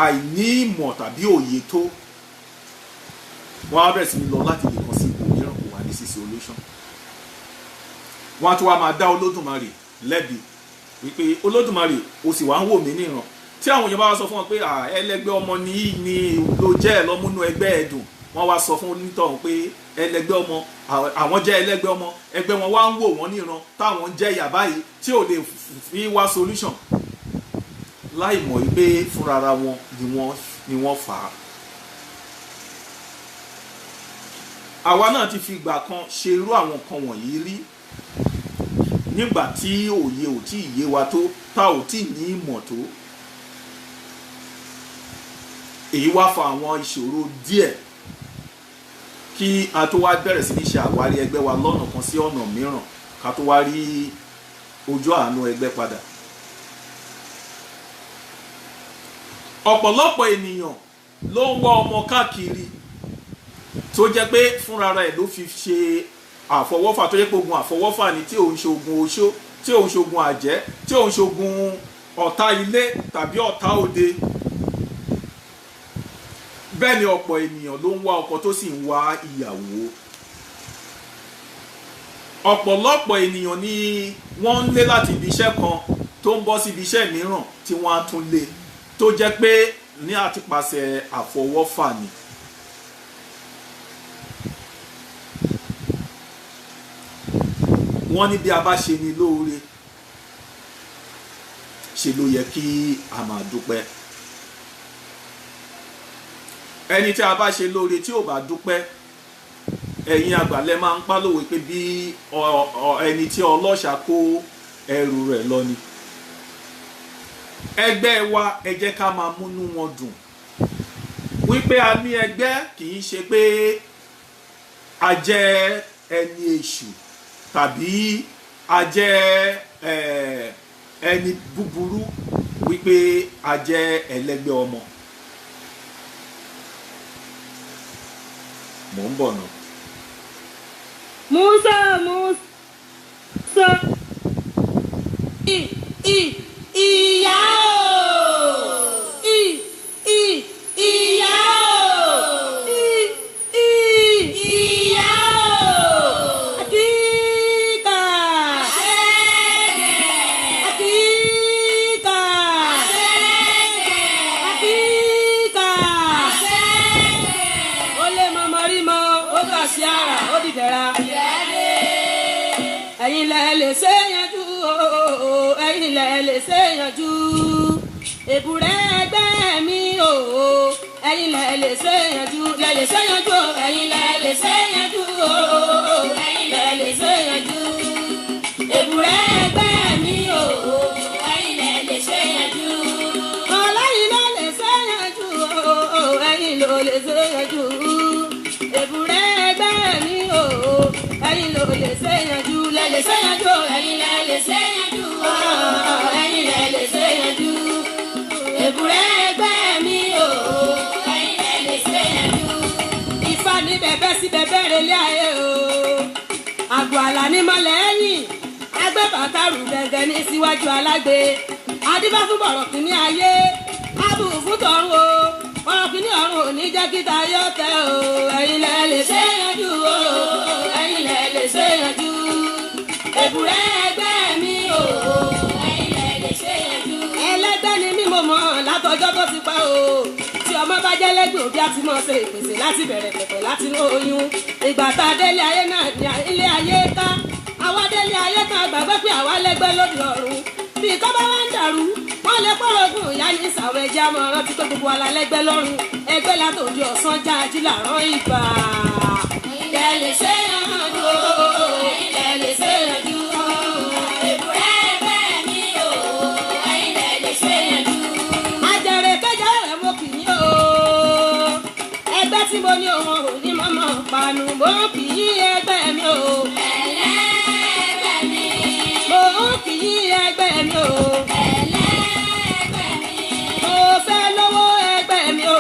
àìní ìmọ̀ tàbí òye tó wọ́n á bẹ̀rẹ̀ sí ní lọ láti lè kàn sí ibòmíràn kò wá ní sí solution wọ́n á tún wá máa dá Olódùmarè lẹ́bi wípé Olódùmarè o sì wá ń wò mí níran tí àwọn èèyàn bá wá sọ fún wọn pé ẹlẹgbẹ́ ọmọ ni ló jẹ́ ẹ̀ lọ́múnú ẹgbẹ́ ẹ̀dùn wọ́n wá sọ fún onítọ̀hún pé ẹlẹgbẹ́ ọmọ àwọn jẹ́ ẹlẹgbẹ́ ọmọ ẹgbẹ́ wọn wá ń wò wọ́n níran táwọn ń jẹ́ ìyà báyìí tí ò lè fi wá solution láì mọ̀ pé fúnra wọn ni wọ́n fà á. àwa náà ti fi ìgbà kan ṣe irú àwọn nǹkan wọ̀nyí rí nígbà tí òye ò tí ì yé wa tó tá ò tí ì ní ìmọ̀ tó èyí wá fa àwọn ìṣòro díẹ̀ kí a tó wá bẹ̀rẹ̀ sí ní ṣe àwárí ẹgbẹ́ wa lọ́nà kan sí ọ̀nà mìíràn ká tó wá rí ojú àánú ẹgbẹ́ padà. ọ̀pọ̀lọpọ̀ ènìyàn ló ń wá ọmọ káàkiri tó jẹ́ pé fúnra rẹ̀ ló fi ṣe àfọwọ́fà tó jẹ́ pé ogun àfọwọ́fà ni tí òun ṣe ogun oṣó tí òun ṣe ogun àjẹ́ tí òun ṣe ogun ọ̀tá ilé tàbí ọ̀tá òde. Bẹ́ẹ̀ ni ọ̀pọ̀ ènìyàn ló ń wá ọkọ tó sì ń wá ìyàwó. Ọ̀pọ̀lọpọ̀ ènìyàn ni wọ́n ń lé láti ibi iṣẹ́ kan tó ń bọ́ sí ibi iṣẹ́ mìíràn tí wọ́n á tún lé tó jẹ́ pé ní àtipàṣẹ àfọwọ́fà ni. Wọ́n ní bí a bá ṣe ni lóore ṣe ló yẹ kí a máa dúpẹ́. Ẹni tí a bá ṣe lóore tí ò bá dúpẹ́, ẹ̀yin àgbàlẹ̀ máa ń pálòwé pé bí ẹni tí ọlọ́ṣà kó ẹrù rẹ̀ lọ ni. Ẹgbẹ́ wa ẹ jẹ́ ká máa múnú wọn dùn wípé a ní ẹgbẹ́, kì í ṣe pé a jẹ́ ẹni èṣù tàbí a jẹ́ ẹni búburú, wípé a jẹ́ ẹlẹ́gbẹ́ ọmọ. Mò ń bọ̀ náà. Musa ìyá o ìyá o ìyá o àkíkà àkíkà àkíkà ó lè mọ mọrí mọ ó kà sí ara ó dìdẹ̀ra. Ẹ̀yin lẹ lè ṣe yanjú o, ẹ̀yin lẹ lè ṣe yanjú. Èbúrẹ́ ẹgbẹ́ mi o, ẹ̀yin lẹ lè ṣe yanjú. Lẹ lè ṣe yanjú o, ẹ̀yin lẹ lè ṣe yanjú o, ẹ̀yin lẹ lè ṣe yanjú. Èbúrẹ́ ẹgbẹ́ mi o, ẹ̀yin lẹ lè ṣe yanjú. Ọlẹ́yin lẹ lè ṣe yanjú o, ẹ̀yin ló lè ṣe yanjú. Èbúrẹ́ ẹgbẹ́ mi o, ẹ̀yin ló lè ṣe yanjú. Lẹ lè ṣe yanjú, ẹ̀yin lẹ lè ṣe yanjú, ẹ̀yin lẹ lè ṣe yanjú. Èbúrẹ́ ẹgbẹ́ mi o, ẹ̀yin lẹ lè ṣe yanjú. Ifá ní bẹ̀bẹ̀ sí bẹ̀bẹ̀ relé ayé o, àgbò àlà ní mọ́lẹ́yìn, agbẹ́ bàtà rù gẹ́gẹ́ ní síwájú alágbe. Adíbá fún bọ̀rọ̀ kìíní ayé, ábù fún tọ̀run o, bọ̀rọ̀ kìíní ọ̀run ò ní jẹ́ kí tayé tẹ́ o, ẹ̀yin lẹ lè ṣe yanjú o, ẹ̀yin lẹ lè ṣe yanjú. Èbúrẹ́ ẹgbẹ́ mi o, ẹ̀yin lẹ lè ṣe yanjú. Ẹlẹ́gbẹ́ ni mí mo mọ̀ látọjọ́ tó ti pẹ́ o. Tí ọmọ bá jẹ́ lẹ́gbẹ̀ẹ́ òbí àti mọ̀ ṣe ìpèsè láti bẹ̀rẹ̀ pẹ̀pẹ̀ láti inú oyún. Ìgbà tá a délé ayé náà ní ilé ayé ká. Àwa délé ayé kan gbàgbé pé àwa lẹ́gbẹ́ lóde ọ̀run. Bí kọ́ bá wá ń dàrú, wọ́n lè pọ̀rọ̀gùn ìyá ní ìsàwọ̀ ẹja mọ̀ rántí pé gbogbo ala lẹ́gbẹ́ lọ́rùn. Ẹgbẹ́ látòdì ọ̀sán já ají làrán ìgbà. Ilé lè ṣe yanjú o, ilé lè ṣe yanjú o. Èbúrẹ́ ẹgbẹ́ mi o, ilé lè ṣe yanjú. Àjẹrè kẹjọ rẹ̀ mo kì í o. Ẹgbẹ́ tí mo ní òun ò ní mọ́mọ́ panu, mo kì í ẹgbẹ́ mi o. Ẹlẹ́gbẹ́ mi. Mo kì í ẹgbẹ́ mi o. Ẹlẹ́gbẹ́ mi. Mo fẹ́ lówó ẹgbẹ́ mi o.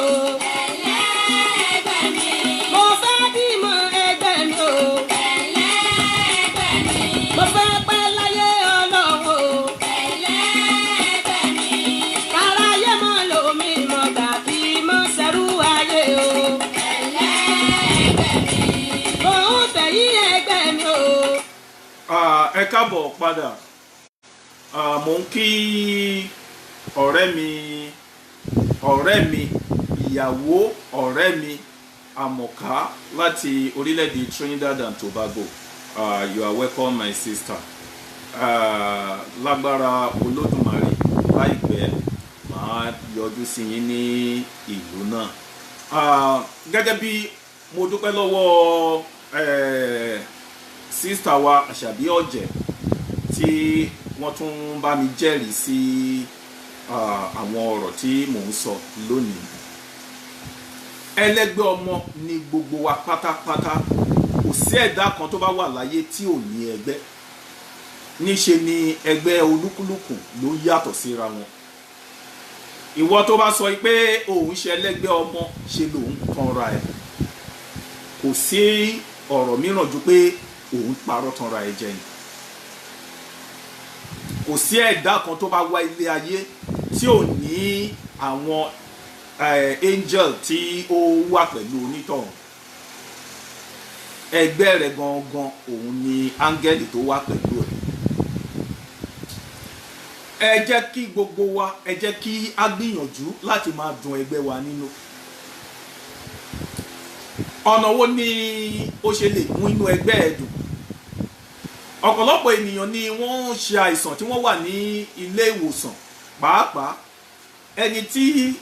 Ẹlẹ́gbẹ́ mi. Mo fẹ́ bímọ ẹgbẹ́ mi o. Ẹlẹ́gbẹ́ mi. Mo fẹ́ pẹ́ láyé Ọlọ́run o. Ẹlẹ́gbẹ́ mi. Káráyé mọ́ lómi mọ́ gàbí mọ́ sẹ́rú ayé o. Ẹlẹ́gbẹ́ mi. Mo ń tẹ̀yí ẹgbẹ́ mi o. Ẹ káàbọ̀ padà. Mo ń kí ọ̀rẹ́ mi ìyàwó ọ̀rẹ́ mi Àmọ̀ká láti orílẹ̀-èdè Trinidad and Tobago. You are welcome, my sister. Lágbára Olódùmarè láìpẹ́ màá yọjú sí yín ní ìlú náà. Gẹ́gẹ́ bí mo dúpẹ́ lọ́wọ́ sísítà wa Àṣàbí Ọ̀jẹ̀ tí wọ́n tún bá mi jẹ́rìí sí àwọn ọ̀rọ̀ tí mò ń sọ lónìí. Ẹlẹ́gbẹ́ ọmọ ni gbogbo wa pátápátá. Kò sí ẹ̀dá kan tó bá wà láyé tí ò ní ẹgbẹ́. Níṣe ni ẹgbẹ́ olúkúlùkù ló yàtọ̀ síra wọn. ìwọ tó bá sọ pé òun ṣe ẹlẹ́gbẹ́ ọmọ ṣe lòun tanra ẹ̀, kò sí ọ̀rọ̀ mìíràn ju pé òun parọ́ tanra ẹ̀ jẹ ni. kò sí ẹ̀dá kan tó bá wá ilé ayé tí ò ní àwọn angel tí ó wà pẹ̀lú onítọ̀hún. ẹgbẹ́ rẹ̀ gangan òun ni áńgẹ́lì tó wà pẹ̀lú ẹ̀. ẹ jẹ́ kí gbogbo wa, ẹ jẹ́ kí a gbìyànjú láti máa dùn ẹgbẹ́ wa nínú. ọ̀nà wo ni ó ṣe lè mú inú ẹgbẹ́ ẹ dùn? ọ̀pọ̀lọpọ̀ ènìyàn ni wọ́n ń ṣe àìsàn tí wọ́n wà ní ilé ìwòsàn, pàápàá ẹni tí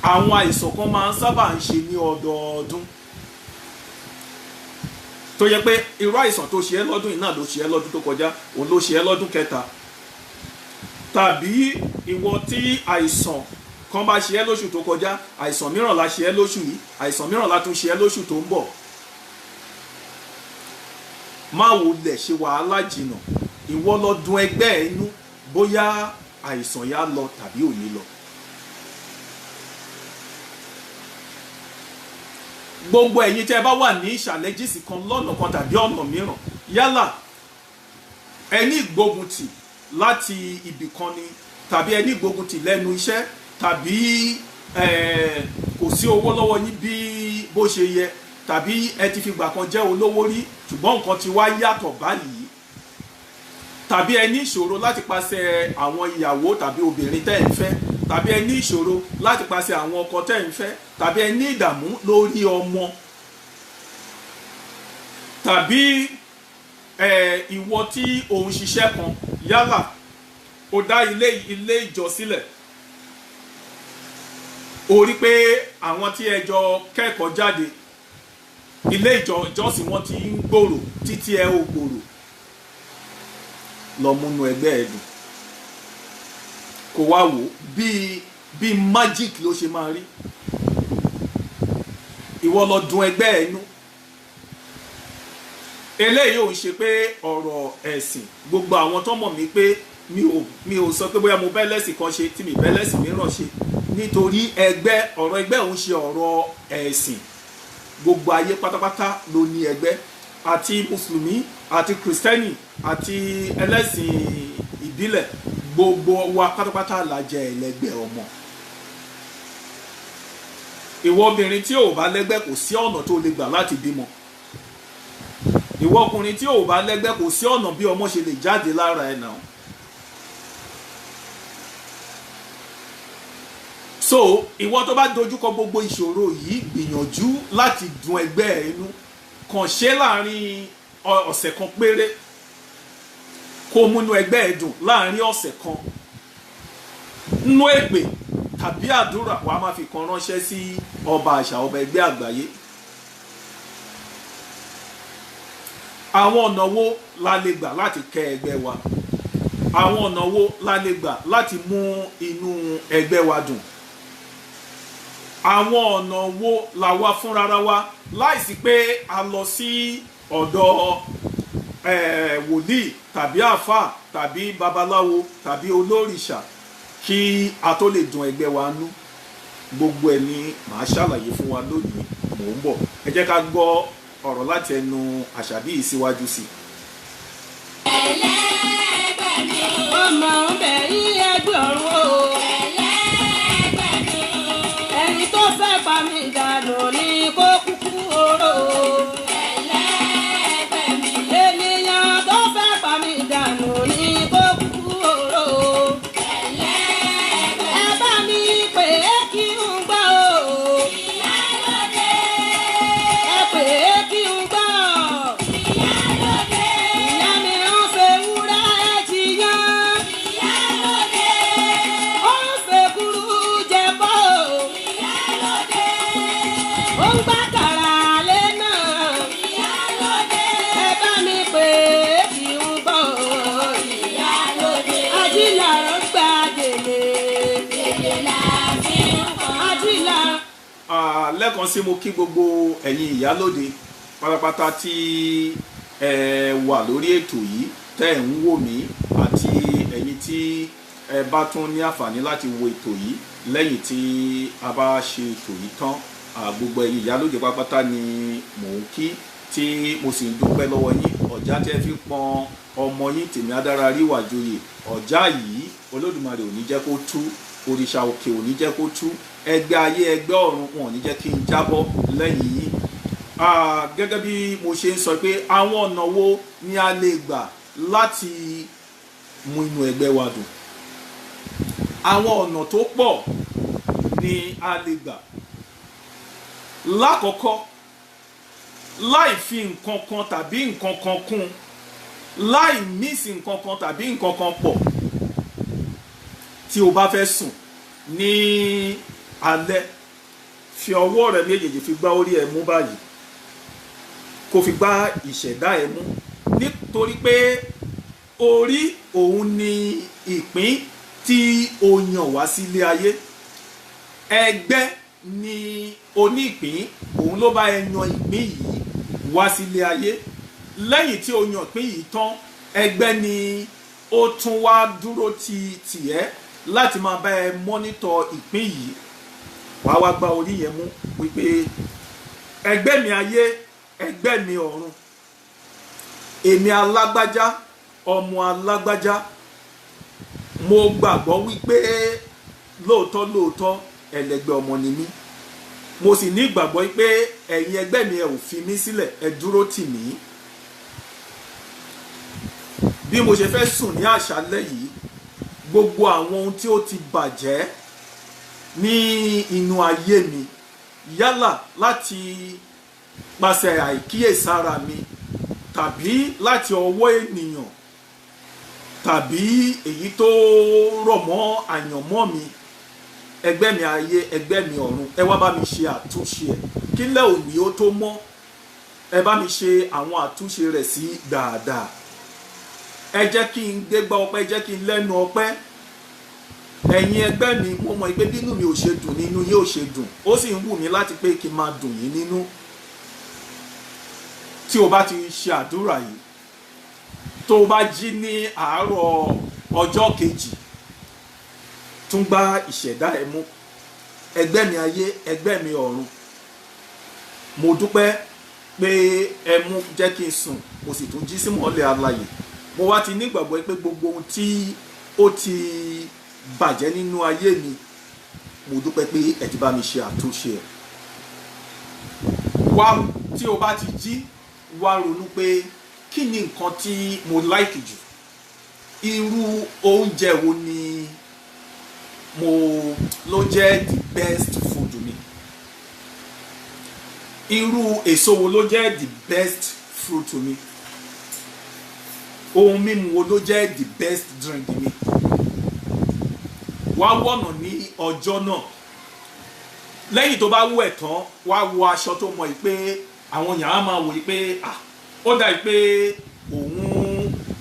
àwọn àìsàn kan máa ń sábà ń ṣe ní ọdọọdún, tó yẹ pé irú àìsàn tó ṣe ẹ́ lọ́dún yìí náà ló ṣe ẹ́ lọ́dún tó kọjá, òun ló ṣe ẹ́ lọ́dún kẹta. tàbí ìwọ tí àìsàn kan bá ṣe ẹ́ lóṣù tó kọjá, àìsàn mìíràn la ṣe ẹ́ lóṣù yìí, àìsàn mìíràn la tún ṣe ẹ́ lóṣù tó ń bọ̀. má wulẹ̀ ṣe wàhálà jìnnà, ìwọ lọ dùn ẹgbẹ́ ẹ inú bóyá àìsàn yá lọ tàbí ò ní lọ. gbogbo ẹ̀yin tẹ́ bá wà ní ìṣàlẹ́jìsì kan lọ́nà kan tàbí ọ̀nà mìíràn, yálà ẹni ìgbóguntì láti ibì kan ni, tàbí ẹni ìgbóguntì lẹ́nu iṣẹ́, tàbí kò sí owó lọ́wọ́ yín bí bó ṣe yẹ, tàbí ẹ ti fìgbà kan jẹ́ olówó rí ṣùgbọ́n nǹkan ti wá yàtọ̀ báyìí, tàbí ẹ ní ìṣòro láti pàṣẹ àwọn ìyàwó tàbí obìnrin tẹ́ ẹ̀ ń fẹ́, tàbí ẹ ní ìṣòro láti pàṣẹ àwọn ọkọ tẹ́ ẹ̀ ń fẹ́, tàbí ẹ ní ìdààmú lórí ọmọ, tàbí ìwọ tí òun ṣiṣẹ́ kan, yálà ó dá ilé ìjọ sílẹ̀, ó rí pé àwọn tí ẹ jọ kẹ́kọ̀ọ́ jáde ilé ìjọsìn wọn ti ń gbòòrò títí ẹ ò gbòòrò, lọ múnú ẹgbẹ́ ẹ dùn. kò wá wò bíi magic ló ṣe máa rí. ìwọ lọ dùn ẹgbẹ́ ẹ nú. eléyìí ò ń ṣe pé ọ̀rọ̀ ẹ̀sìn, gbogbo àwọn tó mọ̀ mí pé mi ò sọ pé bóyá mo bẹ́ lẹ́sìn kan ṣe tí mi bẹ́ lẹ́sìn mìíràn ṣe, nítorí ọ̀rọ̀ ẹgbẹ́ òun ṣe ọ̀rọ̀ ẹ̀sìn. gbogbo ayé pátápátá ló ní ẹgbẹ́, àti mùsùlùmí àti kìrìsìtẹ́nì àti ẹlẹ́sìn ìbílẹ̀, gbogbo wa pátápátá la jẹ́ ẹlẹ́gbẹ́ ọmọ. ìwọ obìnrin tí ò bá lẹ́gbẹ́ kò sí ọ̀nà tó lè gbà láti bímọ. ìwọ ọkùnrin tí ò bá lẹ́gbẹ́ kò sí ọ̀nà bí ọmọ ṣe lè jáde lára ẹ̀ náà. so ìwọ tó bá dojúkọ gbogbo ìṣòro yìí, gbìyànjú láti dùn ẹgbẹ́ ẹ inú. kàn ṣe láàrin ọ̀sẹ̀ kan péré, kó múnú ẹgbẹ́ ẹ dùn láàrin ọ̀sẹ̀ kan. nú èpè tàbí àdúrà wàá máa fi kan ránṣẹ́ sí ọba àṣà, ọba ẹgbẹ́ àgbáyé. àwọn ọ̀nà wo la lè gbà láti kẹ́ ẹgbẹ́ wa? àwọn ọ̀nà wo la lè gbà láti mú inú ẹgbẹ́ wa dùn? àwọn ọ̀nà wo la wá fúnra wa láìsí pé a lọ sí ọ̀dọ̀ wòlíì tàbí àfáà tàbí babaláwo tàbí olórìṣà kí a tó lè dùn ẹgbẹ́ wa nú? gbogbo ẹ̀ ni màá ṣàlàyé fún wa lónìí, mò ń bọ̀. ẹ jẹ́ ká gbọ́ ọ̀rọ̀ láti ẹnu Àṣàbí yìí síwájú sí i. ẹlẹ́gbẹ̀ẹ́ mi ọmọ ọbẹ̀ yí ẹgbẹ́ ọ̀run o. ẹlẹ́gbẹ̀ẹ́ mi ẹni tó fẹ́ pa mí dànù ní kó kúkú oró o. ẹlẹ́gbẹ̀ẹ́ mi ènìyàn tó fẹ́ pa mí dànù ní kó kúkú oró o. ẹlẹ́gbẹ̀ẹ́ ẹ bá mi pè é kí n gbọ́ o. ìyálóde ẹ pè é kí n gbọ́. ìyálóde ìyá mi ń fẹ́ wúrà ẹ ti yan. ìyálóde ó ń fẹ́ kúrú jẹ bọ́. ìyálóde ó ń gbá kàrà lé náà. ìyálóde ẹ bá mi pè é kí n gbọ́. ìyálóde ajílà ń gba gèlè. gèlè la fi ń kọ́. ajílà. lẹ́ẹ̀kan sí mo kí gbogbo ẹ̀yin ìyálóde pátápátá tí ẹ wà lórí ètò yìí tẹ́ ẹ̀ ń wò mí, àti ẹ̀yin tí ẹ bá tún ní àǹfààní láti wo ètò yìí lẹ́yìn tí a bá ṣe ètò yìí tán, gbogbo ẹ̀yin ìyálóde pátápátá ni mò ń kí tí mo sì ń dúpẹ́ lọ́wọ́ yín. ọ̀já tẹ́ fi pọn ọmọ yín Tèmíadára Ríwàjòyè, ọ̀já yìí Olódùmarè ò ní jẹ́ kó tú, òrìṣà òkè ò ní jẹ́ kó tú, ẹgbẹ́ ayé ẹgbẹ́ ọ̀run wọn ò ní jẹ́ kí n jábọ́ lẹ́yìn yín. Gẹ́gẹ́ bí mo ṣe ń sọ pé àwọn ọ̀nà wo ni a lè gbà láti mú inú ẹgbẹ́ wa dùn. Àwọn ọ̀nà tó pọ̀ ni a lè gbà. Lákọ̀ọ́kọ́, láì fi nǹkan kan tàbí nǹkan kan kún, láì mísì nǹkan kan tàbí nǹkan kan pọ̀. Tí o bá fẹ́ sùn ní alẹ́, fi ọwọ́ rẹ méjèèjì fi gbá orí ẹ mú báyìí, kó fi gbá ìṣẹ̀dá ẹ mú, nítorí pé orí òun ni ìpín tí o yàn wá sílé ayé. Ẹgbẹ́ ni onípín, òun ló bá ẹ yan ìpín yìí wá sílé ayé. Lẹ́yìn tí o yan ìpín yìí tán, ẹgbẹ́ ni ó tún wá dúró tiẹ̀ láti máa bá ẹ mọ́nítọ̀ ìpín yìí. Wàá wá gba orí yẹn mú wípé ẹgbẹ́ mi ayé, ẹgbẹ́ mi ọ̀run, èmi alágbájá, ọmọ alágbájá, mo gbàgbọ́ wípé lóòótọ́ ẹlẹgbẹ́ ọmọ ni mí. Mo sì ní ìgbàgbọ́ pé ẹ̀yin ẹgbẹ́ mi ẹ ò fi mí sílẹ̀, ẹ dúró tì mí. Bí mo ṣe fẹ́ sùn ní àṣálẹ́ yìí, gbogbo àwọn ohun tí ó ti bàjẹ́ ní inú ayé mi, yálà láti pàṣẹ àìkíyèsára mi tàbí láti ọwọ́ ènìyàn tàbí èyí tó rọ̀ mọ́ àyànmọ́ mi, ẹgbẹ́ mi ayé, ẹgbẹ́ mi ọ̀run, ẹ wá bá mi ṣe àtúnṣe ẹ̀ kílẹ̀ òní ó tó mọ́. Ẹ bá mi ṣe àwọn àtúnṣe rẹ̀ sí dáadáa. Ẹ jẹ́ kí n gbégbá ọpẹ́, ẹ jẹ́ kí n lẹ́nu ọpẹ́. Ẹ̀yin ẹgbẹ́ mi, mo mọ̀ pé bínú mi ò ṣe dùn nínú yóò ṣe dùn, ó sì ń wù mí láti pé kí n máa dùn yín nínú. Tí o bá ti ṣe àdúrà yìí, tó o bá jí ní àárọ̀ ọjọ́ kejì, tún gbá ìṣẹ̀dá ẹ mú. Ẹgbẹ́ mi ayé, ẹgbẹ́ mi ọ̀run, mo dúpẹ́ pé ẹ mú jẹ́ kí n sùn, mo sì tún jí sí mọ́lẹ̀ alààyè. Mo wá ti nígbàgbọ́ pé gbogbo ohun tí ó ti bàjẹ́ nínú ayé mi, mo dúpẹ́ pé ẹ ti bá mi ṣe àtúnṣe ẹ̀. Wá, tí o bá ti jí, wá ronú pé kí ni nǹkan tí mo like jù, irú oúnjẹ wo ni ló jẹ́ the best food mi, irú èso wo ló jẹ́ the best fruit mi, ohun mímu wo ló jẹ́ the best drink mi. Wá wọ̀nà ní ọjọ́ náà. Lẹ́yìn tó bá wú ẹ̀ tán, wá wọ aṣọ tó mọ̀ pé àwọn èèyàn á máa wò pé ó dà pé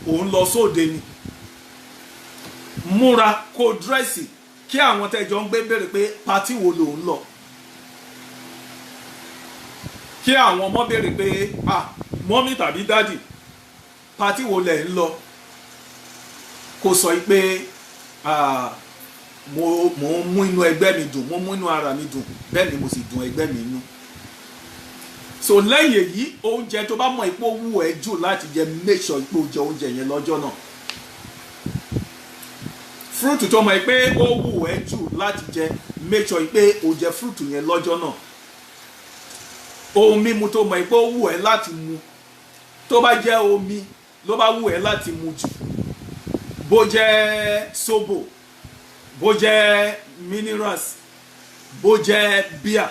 òun lọ sóde ni. Múra kó dírẹ́sì kí àwọn tẹ́jọ ń gbé béèrè pé pátì wo lòun lọ. Kí àwọn ọmọ béèrè pé mọ́mí tàbí dádì, pátì wo lẹ̀ ń lọ. Kó sọ pé mo ń mú inú ẹgbẹ́ mi dùn, mo mú inú ara mi dùn, bẹ́ẹ̀ ni mo sì dùn ẹgbẹ́ mi inú. So lẹ́yìn èyí, oúnjẹ tó bá mọ̀ ipò wù ẹ́ jù láti jẹ, make sure ipò jẹ oúnjẹ yẹn lọ́jọ́ náà. Fruit tó mọ̀ pé ó wù ẹ́ jù láti jẹ, make sure pé o jẹ fruit yẹn lọ́jọ́ náà. Ohun mímu tó mọ̀ pé ó wù ẹ́ láti mu, tó bá jẹ́ omi ló bá wù ẹ́ láti mu jù, bó jẹ́ sóbò, bó jẹ́ minerals, bó jẹ́ beer,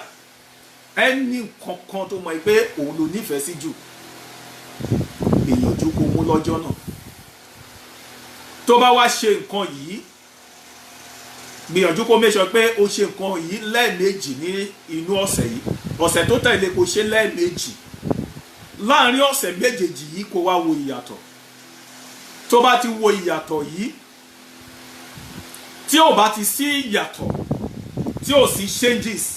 ẹni kankan tó mọ̀ pé òun ló nífẹ̀ẹ́ sí jù, gbìyànjú kó mú lọ́jọ́ náà. Tó bá wá ṣe nǹkan yìí, gbìyànjú kó make sure pé o ṣe nǹkan yìí lẹ́ẹ̀mejì ní inú ọ̀sẹ̀ yìí. Ọ̀sẹ̀ tó tẹ̀lé kó ṣe lẹ́ẹ̀mejì. Láàárín ọ̀sẹ̀ méjèèjì yìí kó wá wo ìyàtọ̀. Tó bá ti wo ìyàtọ̀ yìí, tí ò bá ti sí ìyàtọ̀, tí ò sí changes,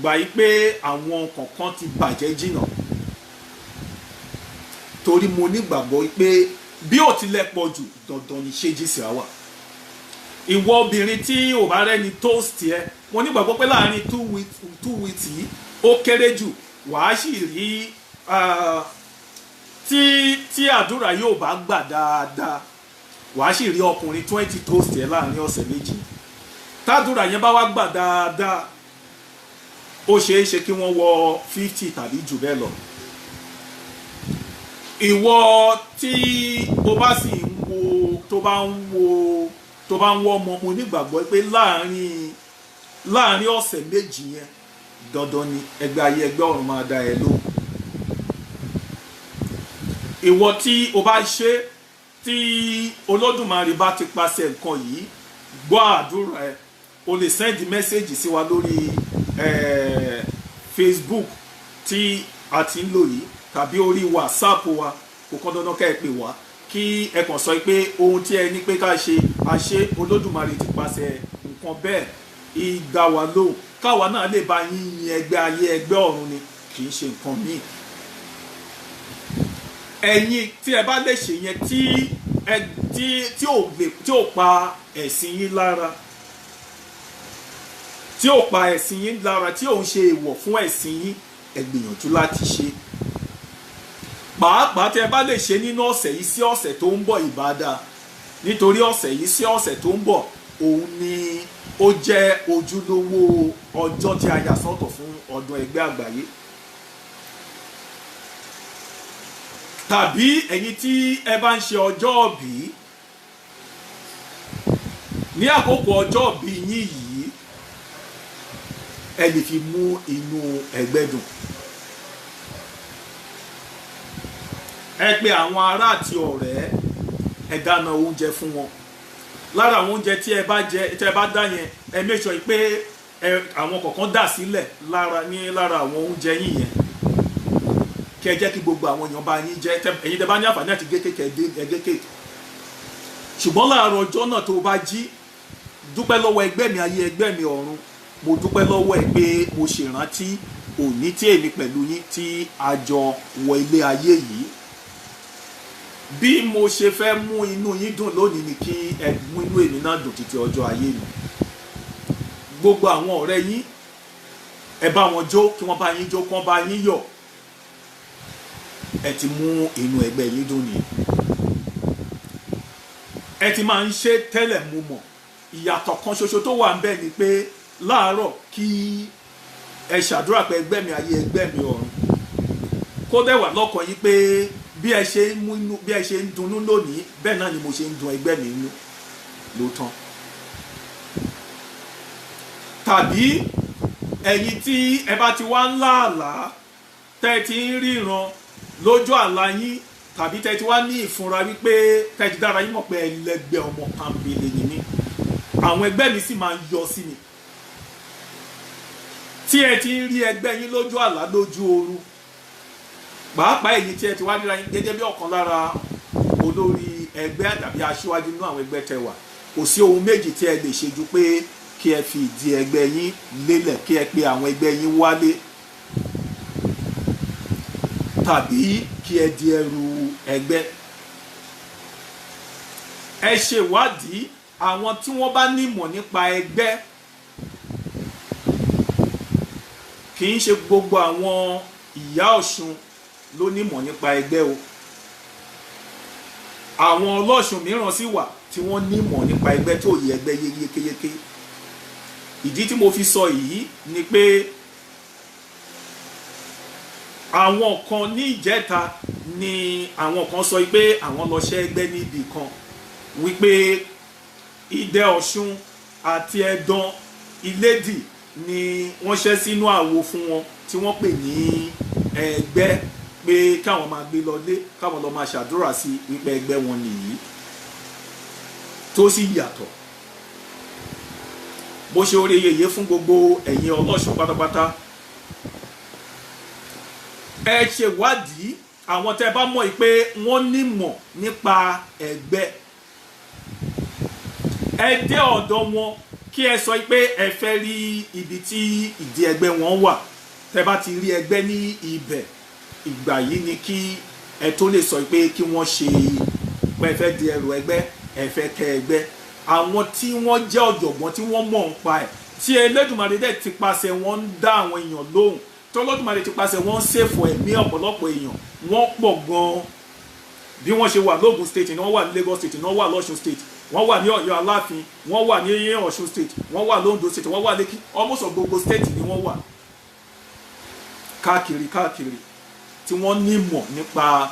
gbà yí pé àwọn kankan ti bàjẹ́ jìnnà. nítorí mo nígbàgbọ́ pé bí ò tilẹ̀ pọ̀ jù dandan ni ṣéjì sí àwà. Ìwọ obìnrin tí ò bá rẹ́ni toast ẹ, mo nígbàgbọ́ pé láàrin 2 weeks yìí ó kéré jù wàá sì rí tí àdúrà yóò bá gbà dáadáa wàá sì rí ọkùnrin 20 toast ẹ láàrin ọ̀sẹ̀ méjì. Tádúrà yẹn bá wá gbà dáadáa ó ṣeé ṣe kí wọ́n wọ 50 tàbí jù bẹ́ẹ̀ lọ. Ìwọ tí o bá sì ń wo tó bá ń wọ ọmọ, mo nígbàgbọ́ pé láàrin ọ̀sẹ̀ méjì yẹn dandan ni ẹgbẹ́ ayé ẹgbẹ́ ọ̀run máa dá ẹ lóhùn. Ìwọ tí o bá ṣe tí Olódùmarè bá ti pàṣẹ nǹkan yìí gbọ́ àdúrà ẹ, o lè send message sí wa lórí Facebook tí a ti ń lò yìí tàbí orí WhatsApp wa, kò kàn dandan ká ẹ pè wá kí ẹ kàn sọ pé ohun tí ẹ ní pé ká ṣe àṣẹ Olódùmarè ti pàṣẹ nǹkan bẹ́ẹ̀ ìgbà wa lóhùn káwa náà lè bá yín yin ẹgbẹ́ ayé ẹgbẹ́ ọ̀run ni, kì í ṣe nǹkan míì. Ẹ̀yin tí ẹ bá lè ṣe yẹn tí ò pa ẹ̀sìn yín lára, tí ò pa ẹ̀sìn yín lára, tí ò ń ṣe èèwọ̀ fún ẹ̀sìn yín, ẹ gbìyànjú láti ṣe. Pàápàá tí ẹ bá lè ṣe nínú ọ̀sẹ̀ yìí sí ọ̀sẹ̀ tó ń bọ̀ ìbádá, nítorí ọ̀sẹ̀ yìí sí ọ̀sẹ̀ tó ń bọ̀ òun ni ó jẹ́ ojúlówó ọjọ́ tí a yà sọ́tọ̀ fún ọdún ẹgbẹ́ àgbáyé. Tàbí ẹ̀yin tí ẹ bá ń ṣe ọjọ́ ìbí, ní àkókò ọjọ́ ìbí yín yìí ẹ lè fi mú inú ẹgbẹ́ dùn. Ẹ pè àwọn ará àti ọ̀rẹ́, ẹ dáná oúnjẹ fún wọn. Lára àwọn oúnjẹ tí ẹ bá dá yẹn, ẹ make sure pé àwọn kọ̀ọ̀kan dà sílẹ̀ lára àwọn oúnjẹ yín yẹn, kí ẹ jẹ́ kí gbogbo àwọn èèyàn bá yín jẹ. Ẹ̀yin tẹ́ bá ní àǹfààní àti gé kéèkì, ṣùgbọ́n láàárọ̀ ọjọ́ náà tó bá jí, dúpẹ́ lọ́wọ́ ẹgbẹ́ mi ayé ẹgbẹ́ mi ọ̀run. Mo dúpẹ́ lọ́wọ́ ẹ pé mo ṣèrántí òní tí èmi pẹ̀lú yín tí a jọ wọ ilé ayé yìí. Bí mo ṣe fẹ́ mú inú yín dùn lónìí ni kí ẹ mú inú èmi náà dùn títí ọjọ́ ayé mi. Gbogbo àwọn ọ̀rẹ́ yín, ẹ bá wọn jó, kí wọ́n bá yín jó, kí wọ́n bá yín yọ̀. Ẹ ti mú inú ẹgbẹ́ yín dùn nìyẹn. Ẹ ti máa ń ṣe tẹ́lẹ̀ mú mọ̀. Ìyàtọ̀ kan ṣoṣo tó wà ń bẹ ni pé láàárọ̀ kí ẹ ṣàdúrà pé ẹgbẹ́ mi ayé ẹgbẹ́ mi ọ̀run, kó dẹ̀ wà lọ́kàn yín pé bí ẹ ṣe ń dunnú lónìí bẹ́ẹ̀ náà ni mo ṣe ń dun ẹgbẹ́ mi nínú ló tán. Tàbí ẹ̀yin tí ẹ bá ti wá ń láàlá tẹ́ ti ń ríran lójú àlá yín, tàbí tẹ́ ti wá ní ìfúnra wípé tẹ́ ti dára yín mọ̀ pé ẹlẹgbẹ́ ọmọ Pàmbélé ni mí, àwọn ẹgbẹ́ mi sì máa ń yọ sí mi. Tí ẹ ti ń rí ẹgbẹ́ yín lójú àlá lójú oorun, pàápàá èyí tí ẹ ti wá ríra yín gẹ́gẹ́ bí ọ̀kan lára olórí ẹgbẹ́ tàbí aṣíwájú nínú àwọn ẹgbẹ́ tẹ́ wà, kò sí ohun méjì tí ẹ lè ṣe ju pé kí ẹ fi ìdí ẹgbẹ́ yín lélẹ̀, kí ẹ pe àwọn ẹgbẹ́ yín wálé, tàbí kí ẹ di ẹrù ẹgbẹ́. Ẹ ṣèwádìí àwọn tí wọ́n bá nímọ̀ nípa ẹgbẹ́. Kì í ṣe gbogbo àwọn ìyá Ọ̀ṣun ló nímọ̀ nípa ẹgbẹ́ o. Àwọn ọlọ́ṣun mìíràn sì wà tí wọ́n nímọ̀ nípa ẹgbẹ́ tó yẹ ẹgbẹ́ yékéyéké. Ìdí tí mo fi sọ yìí ni pé àwọn kan ní ìjẹta ni àwọn kan sọ pé àwọn lọ ṣe ẹgbẹ́ níbì kan, wípé Idẹ Ọ̀ṣun àti Ẹdàn Ìlédì ni wọ́n ṣẹ́ sínú àwo fún wọn tí wọ́n pè ní ẹgbẹ́, pé káwọn máa gbé lọlé, káwọn lọ máa ṣàdúrà sí wípé ẹgbẹ́ wọn nìyí, tó sì yàtọ̀. Bó ṣe orí yeye fún gbogbo ẹ̀yin ọlọ́ṣun pátápátá. Ẹ ṣèwádìí àwọn tẹ́ bá mọ̀ pé wọ́n nímọ̀ nípa ẹgbẹ́. Ẹ dé ọ̀dọ̀ wọn kí ẹ sọ pé ẹ fẹ́ rí ibi tí ìdí ẹgbẹ́ wọn wà. Tẹ́ bá ti rí ẹgbẹ́ ní ibẹ̀, ìgbà yìí ni kí ẹ tó lè sọ pé kí wọ́n ṣe pé ẹ fẹ́ di ẹrù ẹgbẹ́ ẹ fẹ́ kẹ ẹgbẹ́. Àwọn tí wọ́n jẹ́ ọ̀jọ̀gbọ́n tí wọ́n mọ̀ ń pa ẹ̀ tí Elédùmarè dẹ̀ ti pàṣẹ wọ́n ń dá àwọn èèyàn lóhùn tí Olódùmarè ti pàṣẹ wọ́n ń ṣèfò ẹ̀mí ọ̀pọ̀lọpọ̀ èèyàn wọ́n pọ̀ gan-an. Bí wọ́n ṣe wà l'Ógùn state ni wọ́n wà ní Lagos state ni wọ́n wà l'Ọ̀ṣun state wọ́n wà ní Ọ̀yọ́ Aláàfin wọ́n wà ní Ọ̀ṣun state wọ́n wà l'Ondo state wọ́n wà lẹ́kì almost gbogbo state ni wọ́n wà káàkiri tí wọ́n nímọ̀ nípa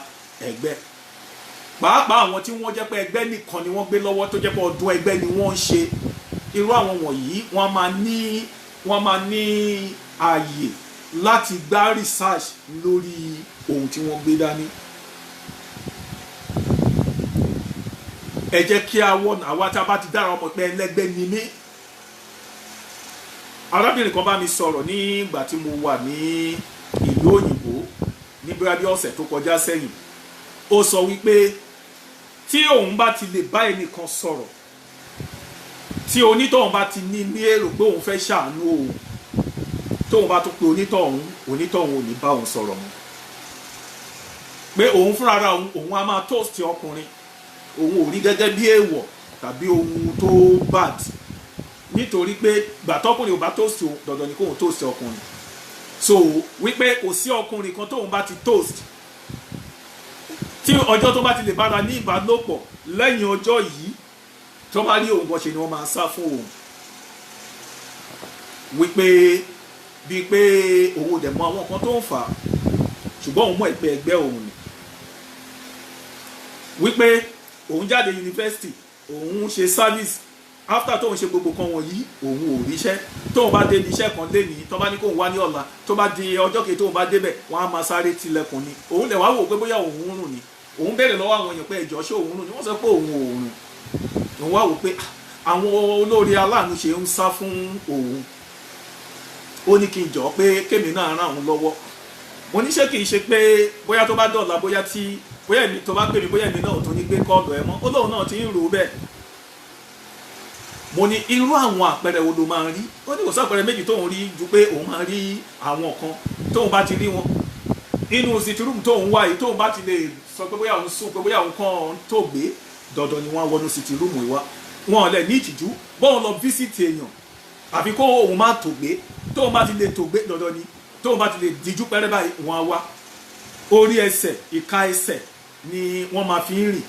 ẹgbẹ́. Pàápàá àwọn tí wọ́n jẹ́ pé ẹgbẹ́ nìkan ni wọ́n gbé lọ́wọ́ tó jẹ́ pé ọdún ẹgbẹ́ ni wọ́n ń ṣe. Irú àwọn wọ̀nyí wọ́n máa ní ààyè láti gbá research lórí ohun tí wọ́n gbé dání. Ẹ jẹ́ kí àwa tá a bá ti dára ọmọ pé ẹlẹ́gbẹ́ ni mí. Arábìnrin kan bá mi sọ̀rọ̀ nígbà tí mo wà ní ìlú òyìnbó ní bí ọ̀sẹ̀ tó kọjá sẹ́yìn. Ó sọ wípé tí òun bá ti lè bá ẹnìkan sọ̀rọ̀ tí onítọ̀hún bá ti ní èrò pé òun fẹ́ ṣàánú òun tóun bá tún pe onítọ̀hún ò ní bá òun sọ̀rọ̀ mọ́. Pé òun fúnra ra òun á máa toast ọkùnrin òun ò rí gẹ́gẹ́ bí èèwọ̀ tàbí ohun tó bad nítorí pé gbàtọ́kùnrin ò bá toast dandan ni kóun toast ọkùnrin. So wípé kò sí ọkùnrin kan tóun bá ti toast tí ọjọ́ tó bá ti lè bára ní ìbálòpọ̀ lẹ́yìn ọjọ́ yìí tó bá rí òun bọ́ ṣe ni wọ́n máa sá fún òun. Wípé bíi pé òun ò dẹ̀ mọ àwọn kan tó ń fà á ṣùgbọ́n òun mọ̀ ìpè ẹgbẹ́ òun ni. Wípé òun jáde yunifásitì òun ṣe service after tóun ṣe gbogbo kan wọ̀nyí òun ò ríṣẹ́ tóun bá dé ní iṣẹ́ kan lénìí tó bá ní kóun wá ní ọ̀la tó bá di ọjọ́ kejì tóun bá débẹ̀ wọ́n á máa sáré tilẹ̀kùn ni. Òun lè wá wò pé bóyá òun rùn ni òun béèrè lọ́wọ́ àwọn èèyàn pé ẹ̀jọ́ ṣé òun rùn ni wọ́n sọ pé òun ò rùn. Òun wá wò pé àwọn olórí aláàánú ṣe ń sá fún òun. Ó ní kí n jọ pé kémi náà ràn òun lọ́wọ́. Mo ní ṣé kì í ṣe pé bóyá tó bá dọ̀la bóyá èmi tó bá pè mí bóyá èmi náà tó ní gbé kọ́ọ̀lù ẹ mọ́ ó lóun náà ti ń rò ó bẹ́ẹ̀. Mo ní irú àwọn àpẹẹrẹ wo ló máa ń rí. Ó ní kò sí àpẹẹrẹ méjì tóun rí ju pé òun máa rí àwọn kan tóun bá ti rí wọn inú sitirumu tóun wá yìí tóun bá ti lè sọ pé bóyá òun sùn pé bóyá òun kàn tó gbé dandan ni wọ́n wọnú sitirumu ìwá wọn lẹ̀ ní ìtìjú bóun lọ fíṣítì èèyàn àfi kó òun má tó gbé tóun bá ti lè tó gbé dandan ni tóun bá ti lè díjú pẹ́rẹ́ báyìí wọ́n á wá orí ẹsẹ̀ ìka ẹsẹ̀ ni wọ́n máa fi ń rìn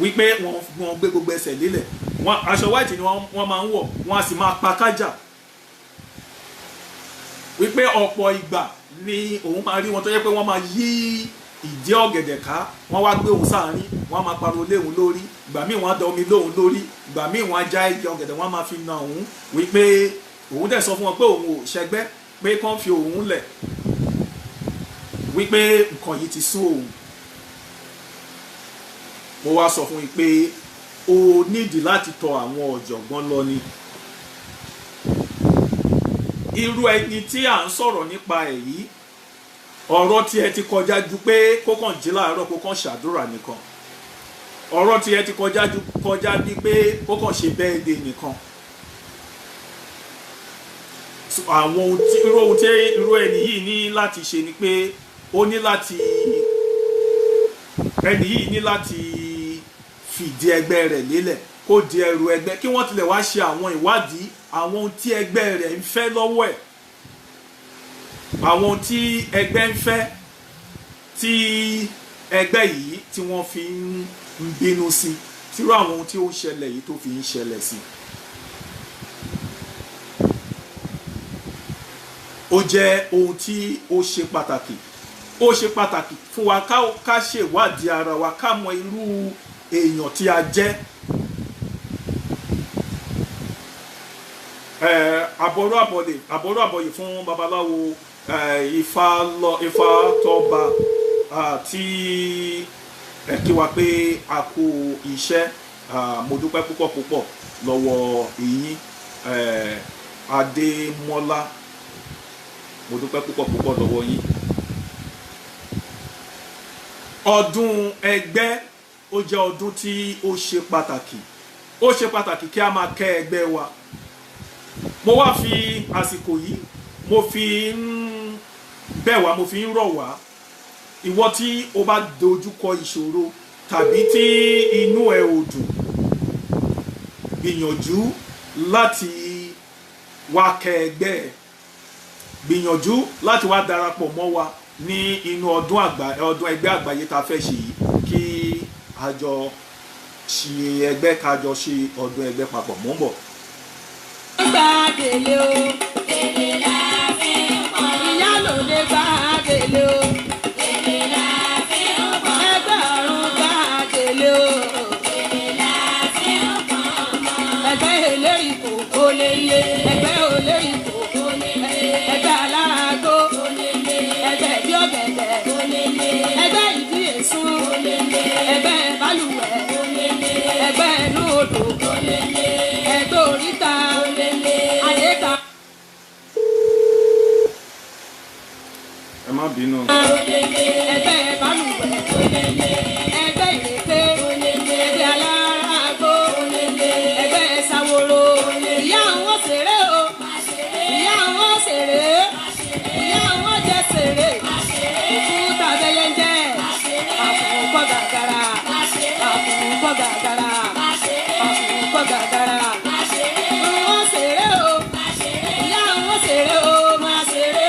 wípé wọ́n gbé gbogbo ẹsẹ̀ lélẹ̀ aṣọ white ni wọ́n máa ń wọ̀ wọ́n á sì máa pa kájà wípé ọ̀pọ̀ ìgbà ni òun máa rí wọn tó yẹ pé wọ́n máa yí ìdí ọ̀gẹ̀dẹ̀ ká wọ́n wá gbé òun sáàárín wọ́n á máa pariwo lé òun lórí ìgbà míì wọ́n á da omi lóhun lórí ìgbà míì wọ́n á já igi ọ̀gẹ̀dẹ̀ wọ́n á máa fi na òun wípé òun dẹ̀ sọ fún wọn pé òun ò ṣẹgbẹ́ pé kán fi òun lẹ̀ wípé nǹkan yìí ti sún òun. Mo wá sọ fún yín pé o nídìí láti tọ̀ àwọn ọ̀jọ̀gbọ́n lọ ni. Irú ẹni tí à ń sọ̀rọ̀ nípa ẹ̀ yìí ọ̀rọ̀ tí ẹ ti kọjá ju pé kó kàn jí láàárọ̀ kó kàn ṣàdúrà nìkan ọ̀rọ̀ tí ẹ ti kọjá bí pé kó kàn ṣe bẹ́ẹ̀dẹ̀ nìkan. Àwọn ohun tí irú ẹni yìí ní láti ṣe ni pé ẹni yìí ní láti fìdí ẹgbẹ́ rẹ̀ lélẹ̀ kó di ẹrù ẹgbẹ́ kí wọ́n tilẹ̀ wá ṣe àwọn ìwádìí àwọn ohun tí ẹgbẹ́ rẹ̀ ń fẹ́ lọ́wọ́ ẹ̀ àwọn ohun tí ẹgbẹ́ ń fẹ́ tí ẹgbẹ́ yìí tí wọ́n fi ń bínú sí tírú àwọn ohun tí ó ń ṣẹlẹ̀ yìí tó fi ń ṣẹlẹ̀ sí. Ó jẹ́ ohun tí ó ṣe pàtàkì fún wa ká ṣèwádìí ara wa ká mọ irú èèyàn tí a jẹ́. Àbọ̀rọ̀ àbọ̀yè fún babaláwo Ifá tọ́ba tí kí wa pé a kú iṣẹ́ mo dúpẹ́ púpọ̀ lọ́wọ́ yín Adémọ́lá mo dúpẹ́ púpọ̀ lọ́wọ́ yín. Ọdún ẹgbẹ́ ó jẹ́ ọdún tí ó ṣe pàtàkì kí a máa kẹ́ ẹgbẹ́ wa. Mo wá fi àsìkò yìí mo fi ń bẹ̀ wá mo fi ń rọ̀ wá ìwọ tí o bá dojúkọ ìṣòro tàbí tí inú ẹ ò dùn, gbìyànjú láti wá kẹgbẹ́ ẹ, gbìyànjú láti wá darapọ̀ mọ́ wa ní inú ọdún ẹgbẹ́ àgbáyé tá a fẹ́ ṣe yìí, kí a jọ ṣe ẹgbẹ́, ká jọ ṣe ọdún ẹgbẹ́ papọ̀. Mò ń bọ̀. Gba gèlè o, gèlè la fi ń pọn. Ìyálòde gba gèlè o, gèlè la fi ń pọn. Ẹgbẹ́ ọ̀run gba gèlè o, gèlè la fi ń pọn. Ẹgbẹ́ eléyìí kò kó lé lé, ẹgbẹ́ eléyìí kò kó lé lé. Ẹgbẹ́ alárago kó lé lé, ẹgbẹ́ ìdí ọ̀gẹ̀dẹ̀ kó lé lé. Ẹgbẹ́ ìdí èsún kó lé lé, ẹgbẹ́ balùwẹ̀ kó lé lé. Ẹgbẹ́ inú odò kó lé lé, ẹgbẹ́ oríta kó lé lé. Àyíká. Ẹ má bínú. Ẹgbẹ́ balùwẹ̀ kó lé lé, ẹgbẹ́ ìrèké kó lé lé. Ẹgbẹ́ alárago kó lé lé, ẹgbẹ́ ṣàwòrò. Ìyá àwọn ṣeré o, ìyá àwọn ṣeré, ìyá àwọn jẹ ṣeré. Òkúta bẹ́yẹnjẹ́, àfọ̀nkọ́ gàgàrà, àfọ̀nkọ́ gàgàrà, àfọ̀nkọ́ gàgàrà. Wọ́n ṣeré o, ìyá àwọn ṣeré o, máa ṣeré.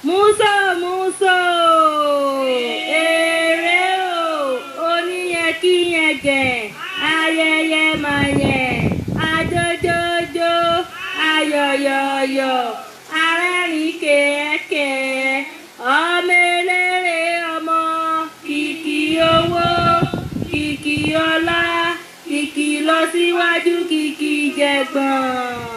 Múso èrè o, oníyẹkíyẹgẹ, ayẹyẹ mayẹ, ajojojo, ayọyọyọ, arẹ́rìn kẹ̀kẹ́, ọmọ eléré ọmọ, kìkì owó, kìkì ọlá, kìkì lọ síwájú, kìkì jẹ̀gbọ́n.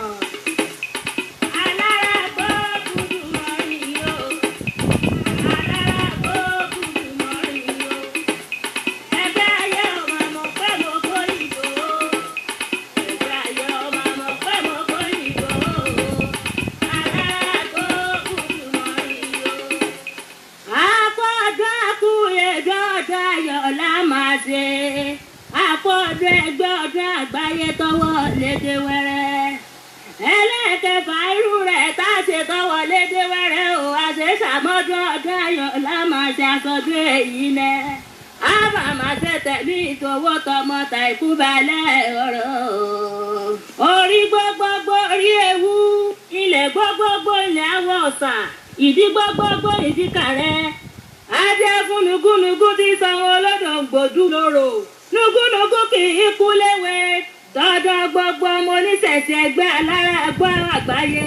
Àpọ̀jù ẹgbẹ́ ọdún àgbáyé tọwọ́ lédè wẹ́rẹ́. Ẹlẹ́kẹ̀fà irú rẹ̀ tá a ṣe tọwọ́ lédè wẹ́rẹ́ o. Àṣeṣàmọ́dún ọdún ayọ̀ la máa ṣe àsọdún èyí nẹ. A máa ṣe tẹ̀lé ìtòwó tọmọ tàìkú balẹ̀ ọ̀rọ̀. Orí gbogbogbò orí ewu, ilẹ̀ gbogbogbò ilẹ̀ àwọ̀ ọ̀sà, ìdí gbogbogbò ìdí kàrẹ́. Adé fún nugúnugún tí sanwó olódò gbòdú lóró. Nugúnugún kì í kú léwe. Dandan gbogbo ọmọ oníṣẹ̀ṣẹ̀ ẹgbẹ́ alárágbá àgbáyé.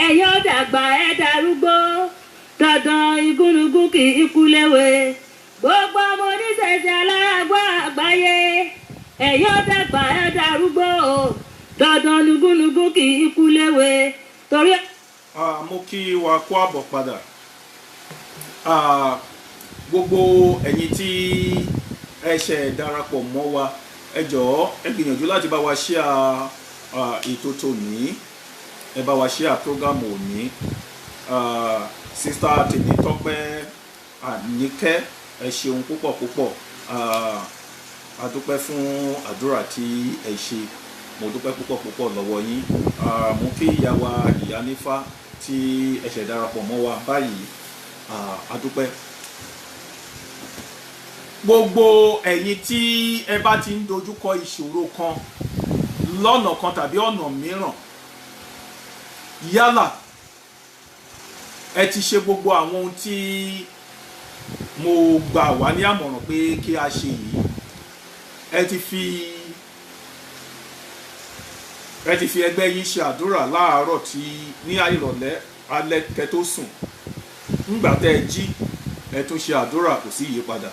Ẹ̀yin ó dàgbà ẹ darúgbó. Dandan igúnugún kì í kú léwe. Gbogbo ọmọ oníṣẹ̀ṣẹ̀ alárágbá àgbáyé. Ẹ̀yin ó dàgbà ẹ darúgbó. Dandan nugúnugún kì í kú léwe. Torí. Mo kí wa kú àbọ̀ padà. Gbogbo ẹ̀yin tí ẹ ṣe darapọ̀ mọ́ wa, ẹ jọ̀ọ́ ẹ gbìyànjú láti bá wa share ètò tòní, ẹ bá wa share program òní. Sister Tèmítọ́pẹ́ Àníkẹ́, ẹ ṣeun púpọ̀ púpọ̀. A dúpẹ́ fún àdúrà tí ẹ ṣe, mo dúpẹ́ púpọ̀ púpọ̀ lọ́wọ́ yín. Mo kí ìyá wa Ìyá Nífà tí ẹ ṣe darapọ̀ mọ́ wa báyìí, a dúpẹ́. Gbogbo ẹ̀yin tí ẹ bá ti ń dojúkọ ìṣòro kan lọ́nà kan tàbí ọ̀nà mìíràn, yálà ẹ ti ṣe gbogbo àwọn ohun tí mo gbà wá ní àmọ̀ràn pé kí a ṣe yìí, ẹ ti fi ẹgbẹ́ yín ṣe àdúrà láàárọ̀ tí ní ìrọ̀lẹ́ alẹ́ kẹ́ tó sùn, nígbà tẹ́ ẹ jí ẹ tún ṣe àdúrà, kò sí ìyípadà.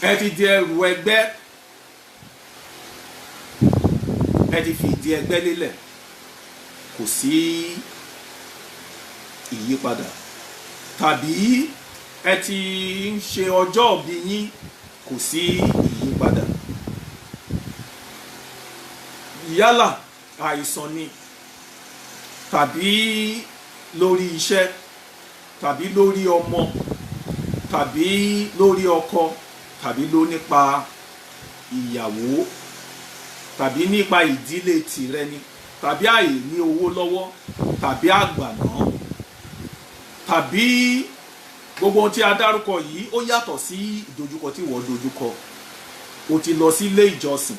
Ẹ ti di ẹrù ẹgbẹ́, ẹ ti fi ìdí ẹgbẹ́ lélẹ̀, kò sí ìyípadà. Tàbí ẹ ti ń ṣe ọjọ́ ìbí yín, kò sí ìyípadà. Yálà àìsàn ni, tàbí lórí iṣẹ́, tàbí lórí ọmọ, tàbí lórí ọkọ, tàbí ló nípa ìyàwó tàbí nípa ìdílé tìrẹ ni tàbí àìní owó lọ́wọ́ tàbí àgbàná tàbí gbogbo ohun tí a dárúkọ yìí ó yàtọ̀ sí ìdojúkọ tí ìwọ dojúkọ. O ti lọ sí ilé ìjọsìn,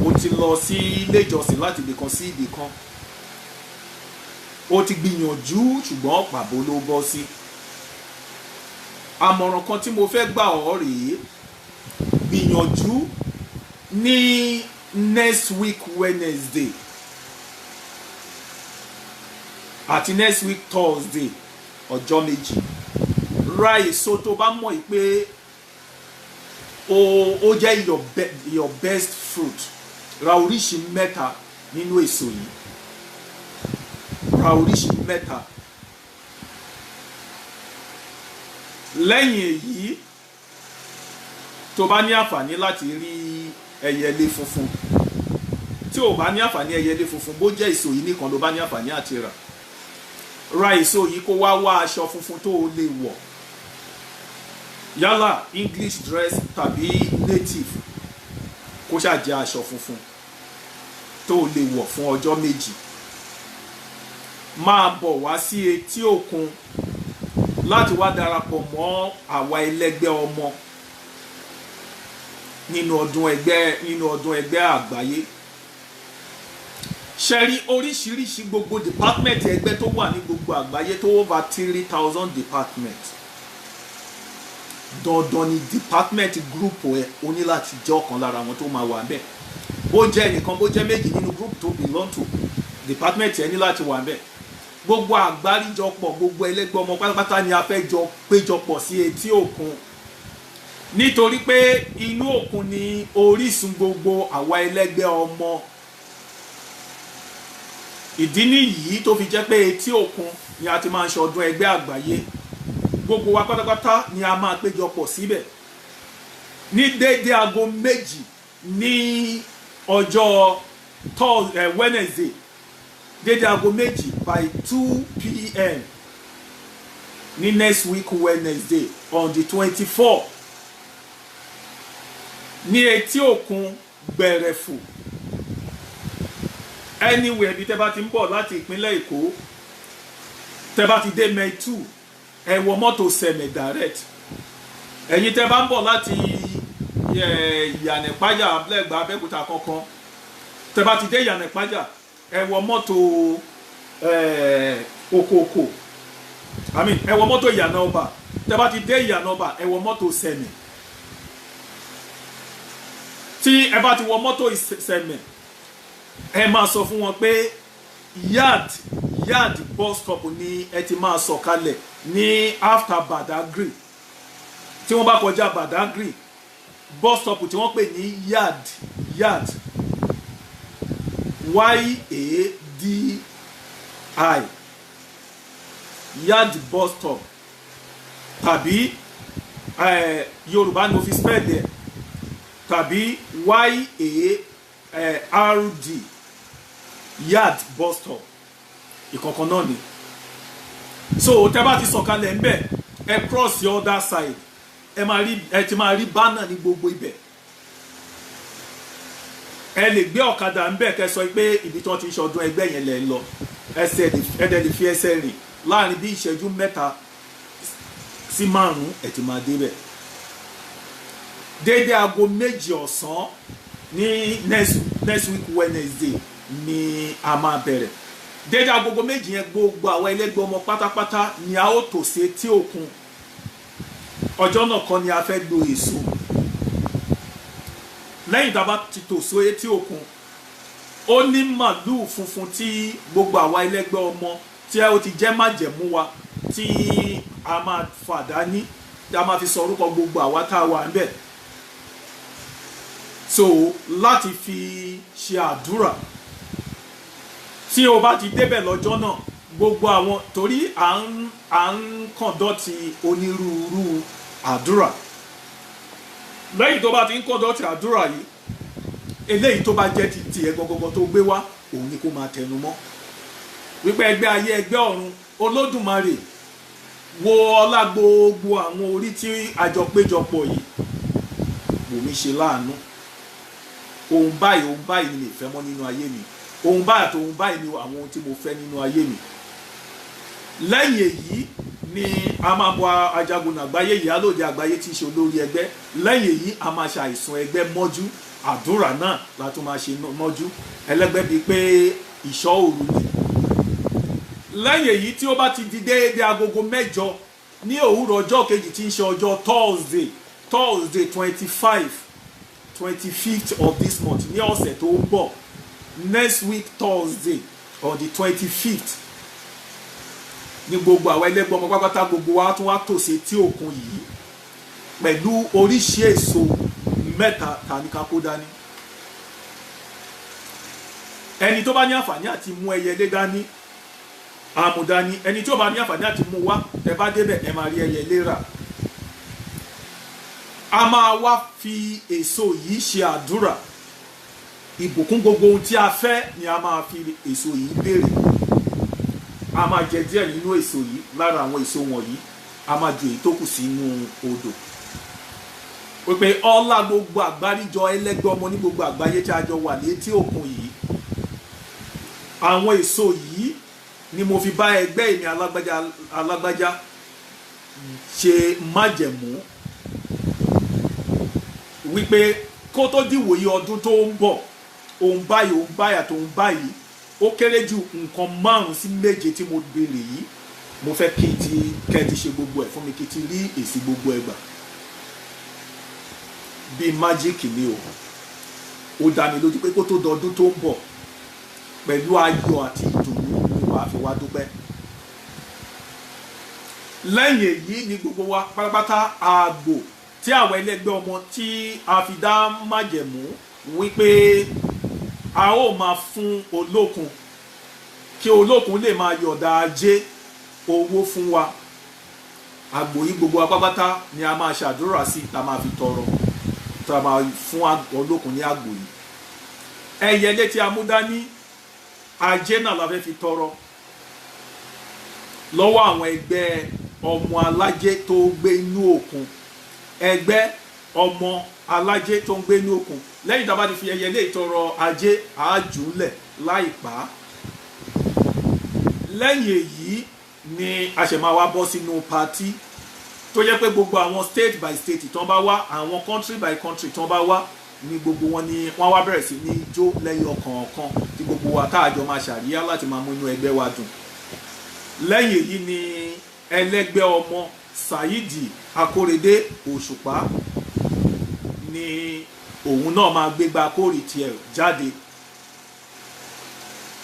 o ti lọ sí ilé ìjọsìn láti ibì kan sí ibì kan, o ti gbìyànjú ṣùgbọ́n pàbó ló bọ́ sí. Àmọ̀ràn kan tí mo fẹ́ gbà ọ́ rèé, gbìyànjú ní next week Wednesday àti next week Thursday ọjọ́ méjì ra èso tó bá mọ̀ yìí pé ó jẹ́ your best fruit. Ra oríṣi mẹ́ta nínú èso yìí, ra oríṣi mẹ́ta. Lẹ́yìn èyí tó bá ní àǹfààní láti rí ẹyẹlé funfun, tí ò bá ní àǹfààní ẹyẹlé funfun, bó jẹ́ èso yìí nìkan ló bá ní àǹfààní àti rà, ra èso yìí kó wá aṣọ funfun tó o lè wọ̀, yálà English dress tàbí native, kó ṣàjẹ́ aṣọ funfun tó o lè wọ̀ fún ọjọ́ méjì. Máa bọ̀ wá sí etí òkun láti wá darapọ̀ mọ́ àwa ẹlẹ́gbẹ́ ọmọ nínú ọdún ẹgbẹ́ àgbáyé. Ṣẹ́rí oríṣiríṣi gbogbo department ẹgbẹ́ tó wà ní gbogbo àgbáyé tó over 3,000 department. Dandan ni department group ẹ o ní láti jẹ́ ọ̀kan lára wọn tó máa wà bẹ́ẹ̀. Bó jẹ́ ẹnìkan bó jẹ́ méjì nínú group tó belong to department ẹ ní láti wà bẹ́ẹ̀. Gbogbo àgbáríjọpọ̀ gbogbo ẹlẹ́gbẹ́ ọmọ pátápátá ni a fẹ́ jọ péjọpọ̀ sí etí òkun, nítorí pé inú òkun ni orísun gbogbo àwa ẹlẹ́gbẹ́ ọmọ. Ìdí nìyí tó fi jẹ́ pé etí òkun ni a ti máa ń ṣọdún ẹgbẹ́ àgbáyé. Gbogbo wa pátápátá ni a máa péjọpọ̀ síbẹ̀ ní déédéé aago 2 ní ọjọ́ Wednesday, déédéé aago 2 by 2 p.m. ní next week Wednesday on the 24 ní etí òkun Gbẹ̀rẹ̀fù. Anywhere bí tẹ́ bá ti ń bọ̀ láti ìpínlẹ̀ Èkó, tẹ́ bá ti dé Mẹ́tù, ẹ wọ mọ́tò Sẹ̀mẹ̀ direct. Ẹ̀yin tẹ́ bá ń bọ̀ láti Ìyànàpájà Abẹ́òkúta Abẹ́òkúta kankan, tẹ́ bá ti dé Ìyànàpájà, ẹ wọ mọ́tò Okoko, ẹ wọ mọ́tò Ìyànàọba. Tẹ́ bá ti dé Ìyànàọba, ẹ wọ mọ́tò Sẹ̀mẹ̀. Tí ẹ bá ti wọ mọ́tò Sẹ̀mẹ̀, ẹ máa sọ fún wọn pé yard bus stop ni ẹ ti máa sọ̀kalẹ̀ ní after Badagry. Tí wọ́n bá kọjá Badagry, bus stop tí wọ́n pè ní yard yard bus stop, tàbí Yorùbá ni mo fi spell there, tàbí YARD yard bus stop, ìkọ̀kan náà ni. So tẹ́ bá ti sọ̀kalẹ̀ ńbẹ̀, ẹ cross the other side, ẹ ti máa rí banner ní gbogbo ibẹ̀. Ẹ lè gbé ọ̀kadà ńbẹ̀ kẹ́ sọ pé ibi tí wọ́n ti ń ṣọdún ẹgbẹ́ yẹn lẹ ń lọ. Ẹ dẹ̀ lè fi ẹsẹ̀ rìn láàrin bí ìṣẹ́jú 3 sí 5 ẹ ti máa débẹ̀. Déédéé aago 2 ọ̀sán ní next week Wednesday ni a máa bẹ̀rẹ̀. Déédéé agogo 2 yẹn gbogbo àwọn ẹlẹ́gbẹ́ ọmọ pátápátá ni a ó tò sí etí òkun. Ọjọ́ náà kan ni a fẹ́ lo èso. Lẹ́yìn tá a bá ti tò sí etí òkun, ó ní màlúù funfun tí gbogbo àwa ẹlẹ́gbẹ́ ọmọ tí ó ti jẹ́ májẹ̀mú wa tí a máa fà dání, tí a máa fi sọ orúkọ gbogbo àwa tá a wà níbẹ̀. So láti fi ṣe àdúrà. Tí o bá ti débẹ̀ lọ́jọ́ náà, gbogbo àwọn torí à ń kọ̀ndọ́tì onírúurú àdúrà. Lẹ́yìn tó bá ti ń kọ̀ndọ́tì àdúrà yìí, eléyìí tó bá jẹ́ ti tiẹ̀ gọgọgọ tó gbé wá, òun ni kó máa tẹnu mọ́. Wípé ẹgbẹ́ ayé ẹgbẹ́ ọ̀run, Olódùmarè wo ọlá gbogbo àwọn orí tí àjọ péjọpọ̀ yìí. wò mí ṣe láàánú, ohun báyìí ni mi fẹ́ mọ́ nínú ayé mi, ohun báyìí àti ohun báyìí ni àwọn ohun tí mo fẹ́ nínú ayé mi. Lẹ́yìn èyí ni a máa bọ ajagun àgbáyé ìyálòde àgbáyé tí í ṣe olórí ẹgbẹ́. Lẹ́yìn èyí a máa ṣe àìsùn ẹgbẹ́ mọ́jú, àdúrà náà la tún máa ṣe mọ́jú, ẹlẹ́gbẹ́ bíi pé ìṣọ́ òru ni. Lẹ́yìn èyí tí ó bá ti di déédéé agogo 8 ní òwúrọ̀ ọjọ́ kejì tí ń ṣe ọjọ́ Thursday 25th of this month, ní ọ̀sẹ̀ tó ń bọ̀, next week Thursday on the 25th, ní gbogbo àwọn ẹlẹ́gbẹ́ ọmọ pápátá gbogbo wa tún wá tòsí etí òkun yìí pẹ̀lú oríṣi èso 3 tani ká kó dání. Ẹni tó bá ní àǹfààní àti mú ẹyẹlé dání àmúdání, ẹni tí ó bá ní àǹfààní àti mú wá, ẹ bá débẹ̀ ẹ máa rí ẹyẹlé rà. A máa wá fi èso yìí ṣe àdúrà. Ìbùkún gbogbo ohun tí a fẹ́ ni a máa fi èso yìí béèrè. A máa jẹ díẹ̀ nínú èso yìí, lára àwọn èso wọ̀nyí a máa ju èyí tó kù sínú odò. Pé ọlá gbogbo àgbáríjọ ẹlẹ́gbẹ́ ọmọ ní gbogbo àgbáyé tí a jọ wà létí òkun yìí, àwọn èso yìí ni mo fi bá ẹgbẹ́ èmi alágbájá ṣe májẹ̀mú wípé kó tó dìwòye ọdún tó ń bọ̀, òun báyìí àti òun báyìí, ó kéré jù nǹkan 5 sí 7 tí mo béèrè yìí, mo fẹ́ kẹ́ ti ṣe gbogbo ẹ̀ fún mi, kí ti rí èsì gbogbo ẹ̀ gbà. Bí májíìkì ni o, ó dá mi lójú pé kó tó dọdún tó ń bọ̀, pẹ̀lú ayọ̀ àti ìdùnnú ni wàá fi wá dúpẹ́. Lẹ́yìn èyí ni gbogbo wa pátápátá àgbò tí àwọn ẹlẹ́gbẹ́ ọmọ tí a fi dá májẹ̀mú wípé a ó máa fún olókun, kí olókun lè máa yọ̀dá ajé owó fún wa. Àgbò yìí gbogbo wa pátápátá ni a máa ṣàdúrà sí, tá máa fi tọrọ, tá máa fún olókun ní àgbò yìí. Ẹyẹlé tí a mú dání, ajé náà la fẹ́ fi tọrọ lọ́wọ́ àwọn ẹgbẹ́ ọmọ alájé tó gbé inú òkun, ẹgbẹ́ ọmọ alájé tó ń gbé inú òkun. Lẹ́yìn tá a bá ti fi ẹyẹlé ìtọrọ ajé àájúlẹ̀ láìpá, lẹ́yìn èyí ni a ṣe máa wá bọ́ sínú pàtí tó jẹ́ pé gbogbo àwọn state by state tán bá wá, àwọn country by country tán bá wá, ní gbogbo wọn ni wọ́n wá bẹ̀rẹ̀ sí ní jó lẹ́yìn ọ̀kọ̀ọ̀kan tí gbogbo wa táàjọ máa ṣàríyá láti máa mú inú ẹgbẹ́ wa dùn. Lẹ́yìn èyí ni ẹlẹ́gbẹ́ ọmọ Saidi Akórèdé Òṣùpá ni òun náà máa gbégbá kórì tiẹ̀ jáde,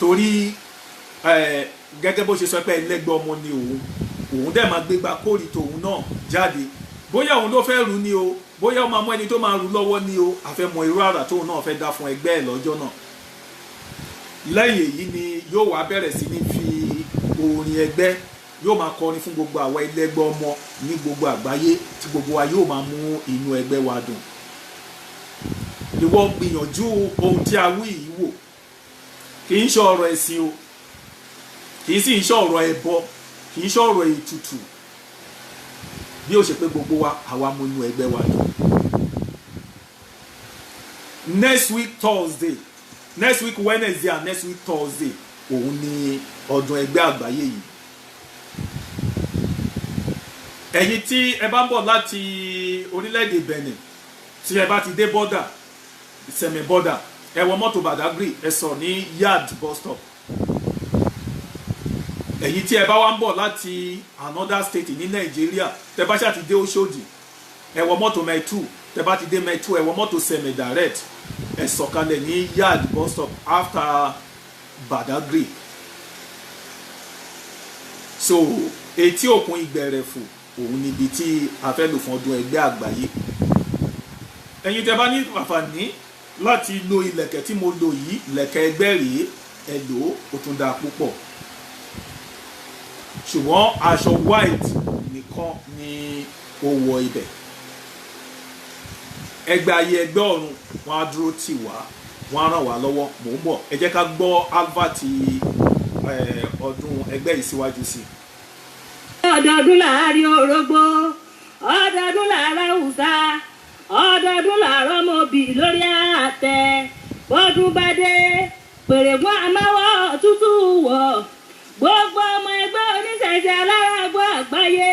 torí gẹ́gẹ́ bó ṣe sọ pé ẹlẹ́gbẹ́ ọmọ ni òun dẹ̀ máa gbégbá kórì tòun náà jáde. Bóyá òun ló fẹ́ rú ni o, bóyá ó máa mú ẹni tó máa rú lọ́wọ́ ni o, àfẹ́mọ̀ irú àrà tóun náà fẹ́ dá fún ẹgbẹ́ ẹ̀ lọ́jọ́ náà. Lẹ́yìn èyí ni yóò wá bẹ̀rẹ̀ sí ní fi orin ẹgbẹ́, yóò máa kọrin fún gbogbo àwa ẹlẹ́gbẹ́ ọmọ ní gbogbo àgbáyé tí gbogbo wa yóò máa mú inú ẹgbẹ́ wa dùn. Ìwọ gbìyànjú ohun tí a wí yìí wò, kì í ṣe ọ̀rọ̀ ẹ̀sìn o, kì í sì ṣe ọ̀rọ̀ ẹbọ, kì í ṣe ọ̀rọ̀ ètùtù, bí ó ṣe pé gbogbo wa àwa mú inú ẹgbẹ́ wa dùn. Next week Wednesday and next week Thursday òun ni ọdún ẹgbẹ́ àgbáyé yìí. Ẹ̀yin tí ẹ bá ń bọ̀ láti orílẹ̀-èdè Benin, tí ẹ bá ti dé bọ́dà Ìsẹ̀mẹ̀ bọ́dà, ẹ wọ mọ́tò Badagry, ẹ sọ̀ ní Yard bus stop. Ẹ̀yin tí ẹ bá wá ń bọ̀ láti another state ní Nàìjíríà, tẹ bá ṣáà ti dé Òṣòdì, ẹ wọ mọ́tò Mẹ́tù, tẹ bá ti dé Mẹ́tù ẹ wọ mọ́tò Sẹ̀mẹ̀ direct, ẹ sọ̀kalẹ̀ ní Yard bus stop after Badagry. So etí òkun Ìgbẹ̀rẹ̀fù òun níbi tí a fẹ́ lò fún ọdún ẹgbẹ́ àgbáyé. Ẹ̀yin tẹ́ bá ní àǹfààní láti lo ìlẹ̀kẹ̀ tí mo lò yìí, ìlẹ̀kẹ̀ ẹgbẹ́ rèé, ẹ lò ó tún dáa púpọ̀. Ṣùgbọ́n aṣọ white nìkan ni ó wọ ibẹ̀. Ẹgbẹ́ ayé ẹgbẹ́ ọ̀run wọ́n á dúró tì wá, wọ́n á ràn wá lọ́wọ́. Mò ń bọ̀, ẹ jẹ́ ká gbọ́ advert ọdún ẹgbẹ́ yìí síwájú sí i. Ọdọọdún láàárín orógbó, ọdọọdún láàárín Hausa, ọdọọdún ọdọọdún làárọ̀ mọ́ bì lórí àtẹ bọ́dún bá dé pèrègùn àmáwọ̀ tútù wọ̀ gbogbo ọmọ ẹgbẹ́ oníṣẹ̀ṣe alárágbó àgbáyé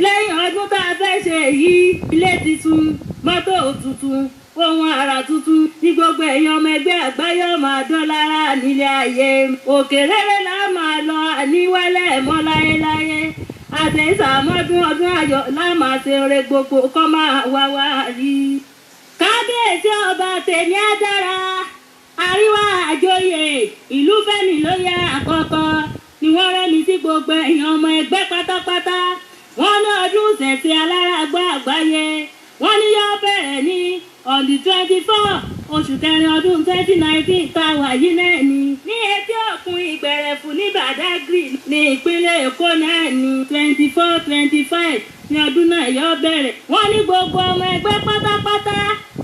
lẹ́yìn ọdún tá a fẹ́ ṣe yìí ilé tuntun mọ́tò tuntun ohun àrà tuntun ní gbogbo èèyàn ọmọ ẹgbẹ́ àgbáyé máa dán lára nílé ayé òkè rere là máa lọ àníwálẹ̀ mọ́ láéláé àtẹ̀sàmọ́dún ọdún ayọ̀ là máa ṣe oore gbogbo kọ́ máa wá wá rí. kábíyèsí ọba tèmi á dára àríwá àjòyè ìlú fẹ́mi lóye àkọ́kọ́ ni wọ́n rẹ́mi sí gbogbo èèyàn ọmọ ẹgbẹ́ pátápátá wọ́n ní ọdún ìṣẹ̀ṣe alárágbá àgbáyé wọ́n ní yóò bẹ̀rẹ̀ ní on the 24 oṣù kẹrin ọdún 2019 tá a wà yìí náà ní etí òkun ìgbẹ̀rẹ̀fù ní Badagry ní ìpínlẹ̀ Èkó náà ní 24-25 ní ọdún náà yóò bẹ̀rẹ̀ wọ́n ní gbogbo ọmọ ẹgbẹ́ pátápátá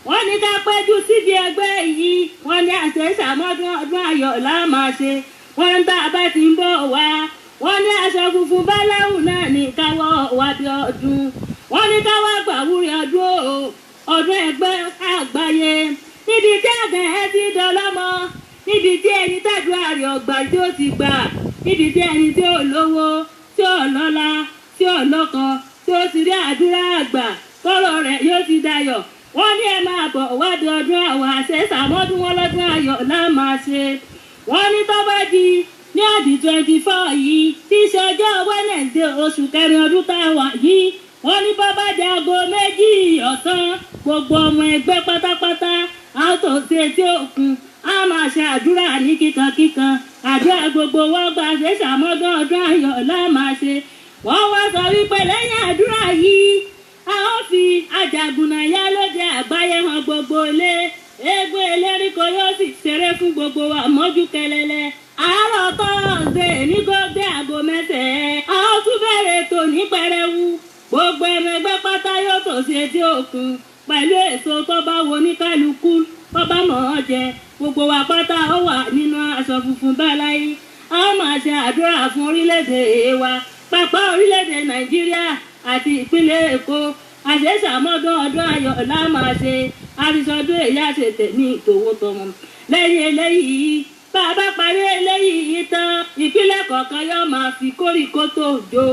wọ́n ní ká péjú síbi ẹgbẹ́ yìí wọ́n ní àṣẹṣàmọ́dún ọdún ayọ̀ la máa ṣe wọ́n ń tá a bá ti ń bọ̀ wá wọ́n ní aṣọ funfun báláwù náà ní káwọ́ wá bí ọdún wọ́n ní káwọ́ gbàwúrí ọdún ẹgbẹ́ àgbáyé níbi tí àgbẹ̀ ẹ ti dọlọ́mọ níbi tí ẹni tàdúrà rẹ̀ ọgbà tí ó ti gbà níbi tí ẹni tí ò lówó tí ò lọ́lá tí ò lọ́kọ tí ó ti rí àdúrà àgbà tọ́rọ̀ rẹ̀ yóò ti dayọ̀ wọ́n ní ẹ máa bọ̀ wádìí ọdún àwọn àṣẹṣàmọ́dún wọn lọ́dún ayọ̀ náà máa ṣe wọ́n ní tó bá di ní ọdún 24 yìí tí í ṣe ọjọ́ Wednesday oṣù kẹrin ọdún tá a wà yìí wọ́n ní bàbá di aago 2 ọ̀sán gbogbo ọmọ ẹgbẹ́ pátápátá a tó sí etí òkun a máa ṣe àdúrà ní kíkankíkan àdúrà gbogbo wọ́n gba àṣẹṣàmọ́dún ọdún ayọ̀ náà máa ṣe wọ́n wá sọ wípé lẹ́yìn àdúrà yìí a ó fi àjàgùnà Ìyálóde àgbáyé hàn gbogbo ilé egbò eléríkọ yóò sì ṣeré fún gbogbo wa mọ́jú kẹlẹ́lẹ́ àárọ̀ tọ́ọ̀sẹ̀ ní gòdè aago mẹ́sẹ̀ a ó tún bẹ̀rẹ̀ ètò ní pẹrẹwu gbogbo ẹgbẹ́ pátá yóò tò sí etí òkun pẹ̀lú èso tó bá wo ní kálukú tó bá mọ̀ ọ́ jẹ gbogbo wa pátá ó wà nínú aṣọ funfun báláyé a ó máa ṣe àdúrà fún orílẹ̀-èdè wa pápá orílẹ̀-èdè Nàìjíríà àti ìpínlẹ̀ Èkó àṣẹṣàmọ́dún ọdún ayọ̀ la máa ṣe àrísọdún èyí àṣetẹ̀ ní ìtòwó tọmọ lẹ́yìn eléyìí bá a bá parí eléyìí tán ìpínlẹ̀ kọ̀ọ̀kan yóò máa fi kórìkótó jó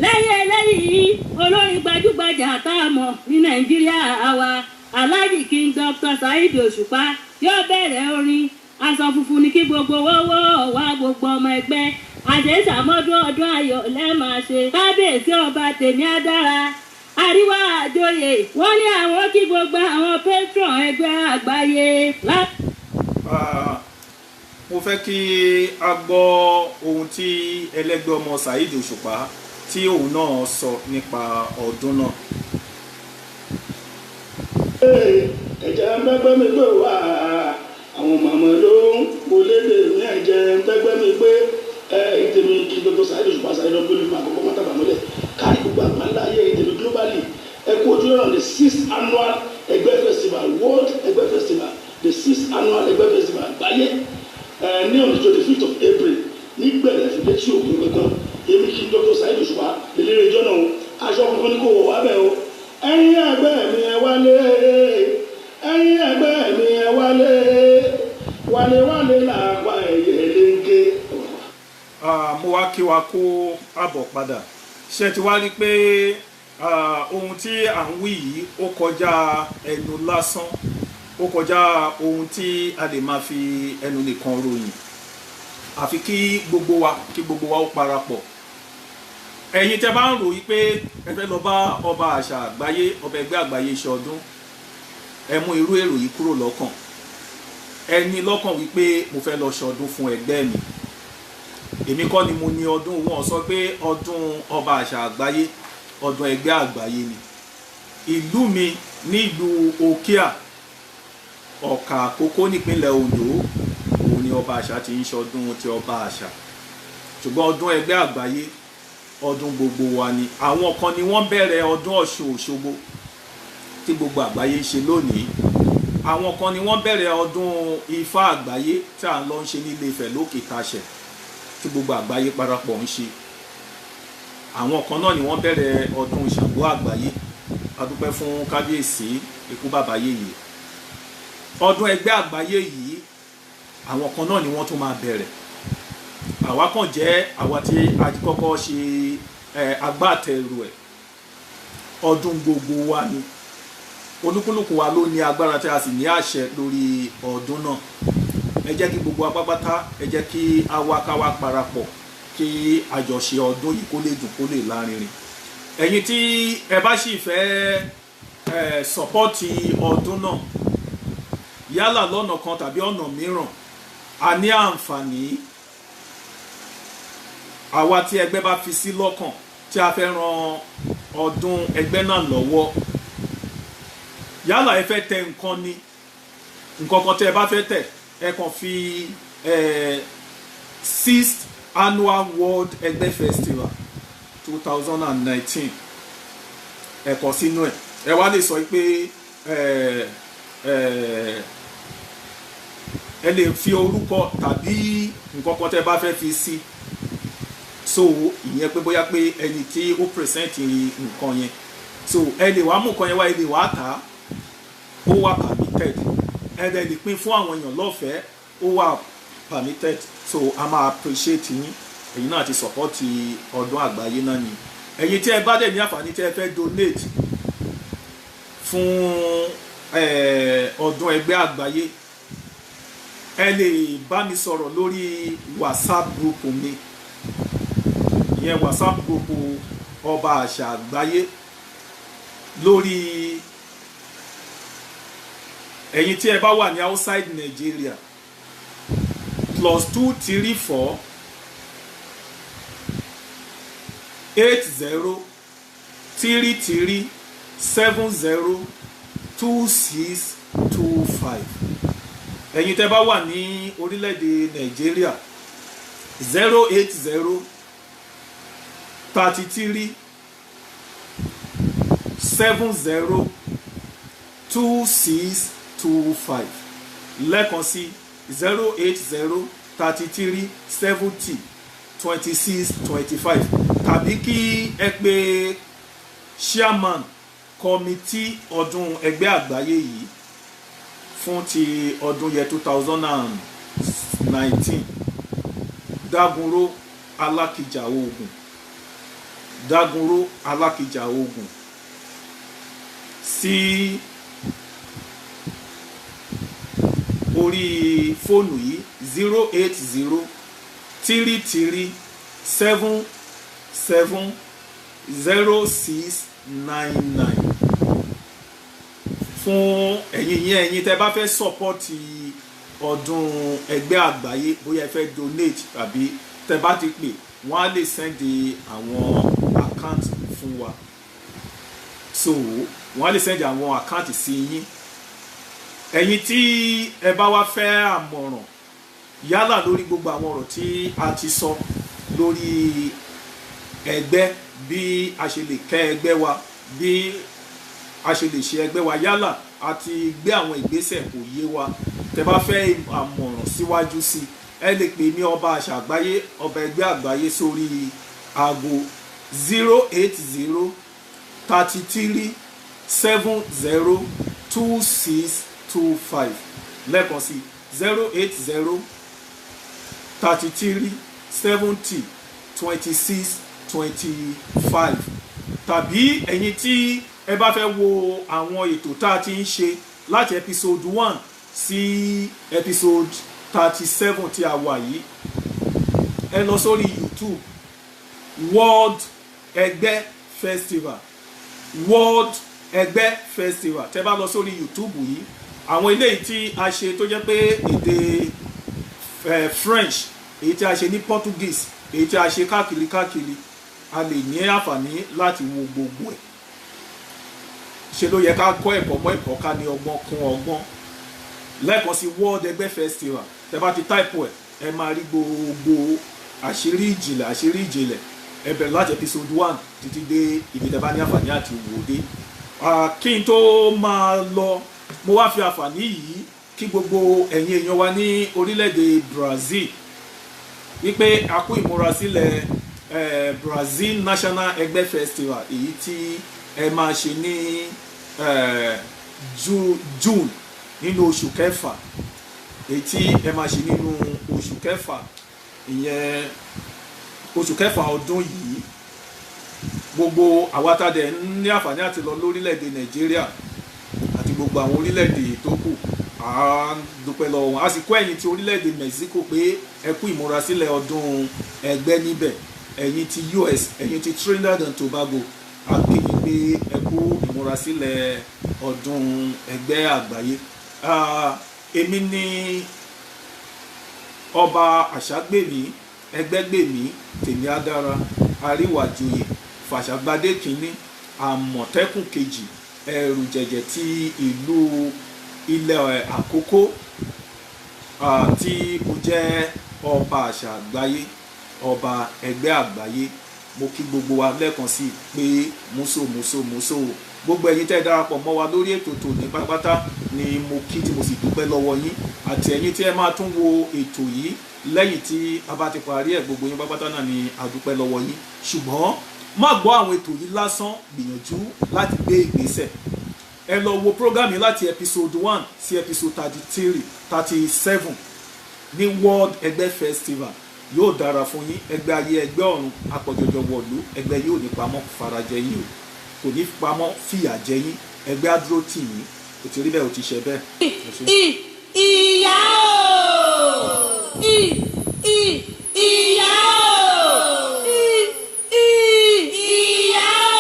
lẹ́yìn eléyìí olórin gbajúgbajà tá a mọ̀ ní Nàìjíríà àwa Alhaji King Dr. Saheed Òṣùpá yóò bẹ̀rẹ̀ orin aṣọ funfun ní kí gbogbo wọ́wọ́ wá gbogbo ọmọ ẹgbẹ́ àṣẹṣàmọ́dún ọdún ayọ̀ lẹ́ẹ̀ máa ṣe kábíyèsí ọba tèmi á dára àríwá àjòyè wọ́n ní àwọn kí gbogbo àwọn patron ẹgbẹ́ àgbáyé. mo fẹ́ kí a gbọ́ ohun tí ẹlẹ́gbẹ́ ọmọ Saheed Òṣùpá tí òun náà sọ nípa ọdún náà. ẹ̀jẹ̀ ń bẹ́gbẹ́ mi pé wà àwọn màmá ló ń wọlé lè ní ẹ̀jẹ̀ ń bẹ́gbẹ́ mi pé ìtẹ̀mí kí Dr. Saheed Òṣùpá Saheed ọ̀gbẹ́lẹ̀ fún àkọ́kọ́ mọ́tàbà mọ́lẹ̀ káàdì gbogbo àgbáńlá ayé ìtẹ̀mí globally ẹ̀kú ojú ọ̀rọ̀ the 6th annual ẹgbẹ́ festival world ẹgbẹ́ festival the 6th annual ẹgbẹ́ festival àgbáyé ní on the 25th of April ní gbẹ̀rẹ̀ fìdí tí òkun gangan èmi kí Dr. Saheed Òṣùpá eléré ìjọ náà aṣọ funfun ní kò wọ̀ wá bẹ̀ o ẹ̀yin ẹgbẹ́ mi ẹ wálé ẹ̀yin ẹgbẹ́ mi ẹ wálé wálé làpá ẹ̀yẹ léńgé. mo wá kí wa kó àbọ̀ padà ṣe ti wá rí pé ohun tí à ń wí yìí ó kọjá ẹnu lásán ó kọjá ohun tí a lè máa fi ẹnu nìkan ròyìn àfi kí gbogbo wa ó parapọ̀ ẹ̀yin tẹ́ bá ń ròyìn pé ẹ fẹ́ lọ bá ọba àṣà àgbáyé ọba ẹgbẹ́ àgbáyé ṣe ọdún ẹ mú irú èrò yìí kúrò lọ́kàn ẹ ní lọ́kàn wípé mo fẹ́ lọ ṣe ọdún fún ẹgbẹ́ mi èmi kọ́ ni mo ní ọdún wọn sọ pé ọdún ọba àṣà àgbáyé ọdún ẹgbẹ́ àgbáyé ni ìlú mi nílùú Òkèà Ọ̀kà Àkókó nípínlẹ̀ Oǹdó òun ni ọba àṣà ti ń ṣọdún ti ọba àṣà ṣùgbọ́n ọdún ẹgbẹ́ àgbáyé ọdún gbogbo wa ni àwọn kan ni wọ́n bẹ̀rẹ̀ ọdún Ọ̀ṣun Òṣogbo tí gbogbo àgbáyé ń ṣe lónìí àwọn kan ni wọ́n bẹ̀rẹ̀ ọdún Ifá àgbáyé tí à ń lọ ń ṣe ní Ilé-Ifẹ̀ lókè Tàṣẹ̀ tí gbogbo àgbáyé parapọ̀ ń ṣe àwọn kan náà ni wọ́n bẹ̀rẹ̀ ọdún Ṣàngó àgbáyé a dúpẹ́ fún kábíyèsí ikú bàbá yèyé. Ọdún ẹgbẹ́ àgbáyé yìí àwọn kan náà ni wọ́n tún máa bẹ̀rẹ̀. Àwa kàn jẹ́ àwa tí a ti kọ́kọ́ ṣe agbátẹrù ẹ̀. Ọdún gbogbo wa ni. Olúkúlùkù wa ló ní agbára tí a sì ní àṣẹ lórí ọdún náà. Ẹ jẹ́ kí gbogbo apápátá ẹ jẹ́ kí káwá parapọ̀ kí àjọṣe ọdún yìí kó lè dùn kó lè lárinrin. Ẹ̀yin tí ẹ bá sì fẹ́ sọ́pọ́tì ọdún náà yálà lọ́nà kan tàbí ọ̀nà mìíràn, a ní àǹfààní àwa tí ẹgbẹ́ bá fi sí lọ́kàn tí a fẹ́ ran ọdún ẹgbẹ́ náà lọ́wọ́. Yálà ẹ fẹ́ tẹ nǹkan ni, nǹkan kan tẹ ẹ bá fẹ́ tẹ̀, ẹ kàn fi 6th Annual World Ẹgbẹ́ Festival 2019 ẹ kọ sínú ẹ̀. Ẹ wá lè sọ pé ẹ lè fi orúkọ tàbí nǹkan kan tẹ bá fẹ́ fi sí. So ìyẹn pé bóyá pé ẹni tí ó present nǹkan yẹn, so ẹ lè wá mú nǹkan yẹn wá, ẹ lè wá tà á, ó wà permitted. Ẹ dẹ̀ lè pín fún àwọn èèyàn lọ́fẹ̀ẹ́, ó wà permitted. So a máa appreciate yín, ẹ̀yin náà ti support ọdún àgbáyé náà ni. Ẹ̀yin tí ẹ bá dẹ̀ ní àǹfààní tí ẹ fẹ́ donate fún ọdún ẹgbẹ́ àgbáyé, ẹ lè bá mi sọ̀rọ̀ lórí WhatsApp group mi. Ìyẹn WhatsApp group ọba àṣà àgbáyé. Lórí ẹ̀yin tí ẹ bá wà ní outside Nigeria, +234 80 33 70 2625. Ẹ̀yin tẹ́ bá wà ní orílẹ̀-èdè Nigeria, 080 33 70 2625. Lẹ́ẹ̀kan sí 080 33 70 2625. Tàbí kí ẹ pè chairman committee ọdún ẹgbẹ́ àgbáyé yìí fún ti ọdún yẹ 2019, Dagunro Alákìjà Ogun. Dagunro Alákìjà Ogun sí orí fóònù yìí 080 33 77 0699. Fún ẹ̀yin tẹ́ bá fẹ́ sọ́pọ́tì ọdún ẹgbẹ́ àgbáyé, bóyá ẹ fẹ́ donate tàbí tẹ́ bá ti pè wọ́n á lè send àwọn account fún wa. So wọ́n á lè send àwọn account sí yín. Ẹ̀yin tí ẹ bá wá fẹ́ àmọ̀ràn yálà lórí gbogbo àwọn ọ̀rọ̀ tí a ti sọ lórí ẹgbẹ́, bí a ṣe lè kẹ́ ẹgbẹ́ wa, bí a ṣe lè ṣe ẹgbẹ́ wa, yálà a ti gbé àwọn ìgbésẹ̀ kò yé wa, tẹ́ bá fẹ́ àmọ̀ràn síwájú sí, ẹ lè pè ní ọba àṣà àgbáyé, ọba ẹgbẹ́ àgbáyé sórí aago 080 33 70 2625. Lẹ́ẹ̀kan sí 080 33 70 2625. Tàbí ẹ̀yin tí ẹ bá fẹ́ wo àwọn ètò tá a ti ń ṣe láti episode 1 sí episode 37 tí a wà yìí, ẹ lọ sórí YouTube World Ẹgbẹ́ Festival. World Ẹgbẹ́ Festival. Tẹ́ bá lọ sórí YouTube yìí, àwọn eléyìí tí a ṣe tó jẹ́ pé èdè French, èyí tí a ṣe ní Portuguese, èyí tí a ṣe káàkiri, a lè ní àǹfààní láti wo gbogbo ẹ̀. Ṣe ló yẹ ká kọ́ ẹ̀kọ́ mọ́ ẹ̀kọ́, ká ní ọgbọ́n kún ọgbọ́n. Lẹ́ẹ̀kan sí World Ẹgbẹ́ Festival. Tẹ́ bá ti type ẹ̀, ẹ máa rí gbogbo àṣírí ìjìnlẹ̀. Ẹ bẹ̀rẹ̀ láti episode 1 títí dé ibi tẹ́ bá ní àǹfààní àti wò dé. Kí n tó máa lọ, mo wá fi àǹfààní yìí kí gbogbo ẹ̀yin èèyàn wa ní orílẹ̀-èdè Brazil wípé a kú ìmúrasílẹ̀ Brazil National Ẹgbẹ́ Festival, èyí tí ẹ máa ṣe ní June nínú oṣù kẹfà, èyí tí ẹ máa ṣe nínú oṣù kẹfà, ìyẹn oṣù kẹfà ọdún yìí. Gbogbo àwa tá dẹ̀ ní àǹfààní àti lọ lórílẹ̀‐èdè Nàìjíríà àti gbogbo àwọn orílẹ̀‐èdè tó kù, à ń dúpẹ́ lọ́wọ́ wọn. A sì kó ẹ̀yin ti orílẹ̀‐èdè Mexico pé ẹ kú ìmúrasílẹ̀ ọdún ẹgbẹ́ níbẹ̀, ẹ̀yin ti US, ẹ̀yin ti Trinidad and Tobago, a kí yín pé ẹ kú ìmúrasílẹ̀ ọdún ẹgbẹ́ àgbáyé. Èmi ni ọba àṣàgbèmí, ẹgbẹ́gbèmí, tèmi adára, àríwájòyè, fàṣàgbádé kínní, àmọ̀tẹ́kùn kejì, ẹrù jẹ̀jẹ̀ ti ìlú ilẹ̀ àkókò, tí mo jẹ́ ọba àṣà àgbáyé, ọba ẹgbẹ́ àgbáyé. Mo kí gbogbo wa lẹ́ẹ̀kan sí pé múso. Gbogbo ẹ̀yin tẹ́ darapọ̀ mọ́ wa lórí ètò tòní pátápátá ni mo kí, tí mo sì dúpẹ́ lọ́wọ́ yín, àti ẹ̀yin tí ẹ máa tún wo ètò yìí lẹ́yìn tí a bá ti parí ẹ̀, gbogbo yín pátápátá náà ni a dúpẹ́ lọ́wọ́ yín. Ṣùgbọ́n má gbọ́ àwọn ètò yìí lásán, gbìyànjú láti gbé ìgbésẹ̀. Ẹ lọ wo program yìí láti episode 1 sí episode 37 ní World Ẹgbẹ́ Festival. Yóò dára fún yín. Ẹgbẹ́ ayé, ẹgbẹ́ ọ̀run, apọ̀jọjọ wọ̀lú. Ẹgbẹ́ yóò ní pamọ́ farajẹ yín o, kò ní pamọ́ fìyà jẹ yín. Ẹgbẹ́ á dúró tì yín. Ó ti rí bẹ́ẹ̀, ó ti ṣe bẹ́ẹ̀. Ìyá o, ìyá o, ìyá o,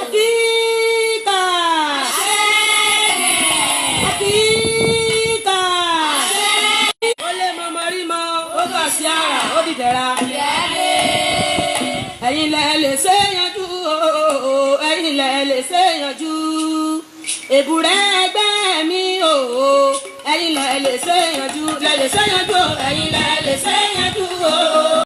àdìkà, àdìkà. Ó lé mọ́mọ́ rí mọ́, ó gbà sí ara, ó dìdẹ̀ra. Ẹ̀yin lẹ lè ṣe yanjú, ẹ̀yin lẹ lè ṣe yanjú. Èbùrẹ́ ẹgbẹ́ mi o, ẹ̀yin lẹ lè ṣe yanjú, ẹ̀yin lẹ lè ṣe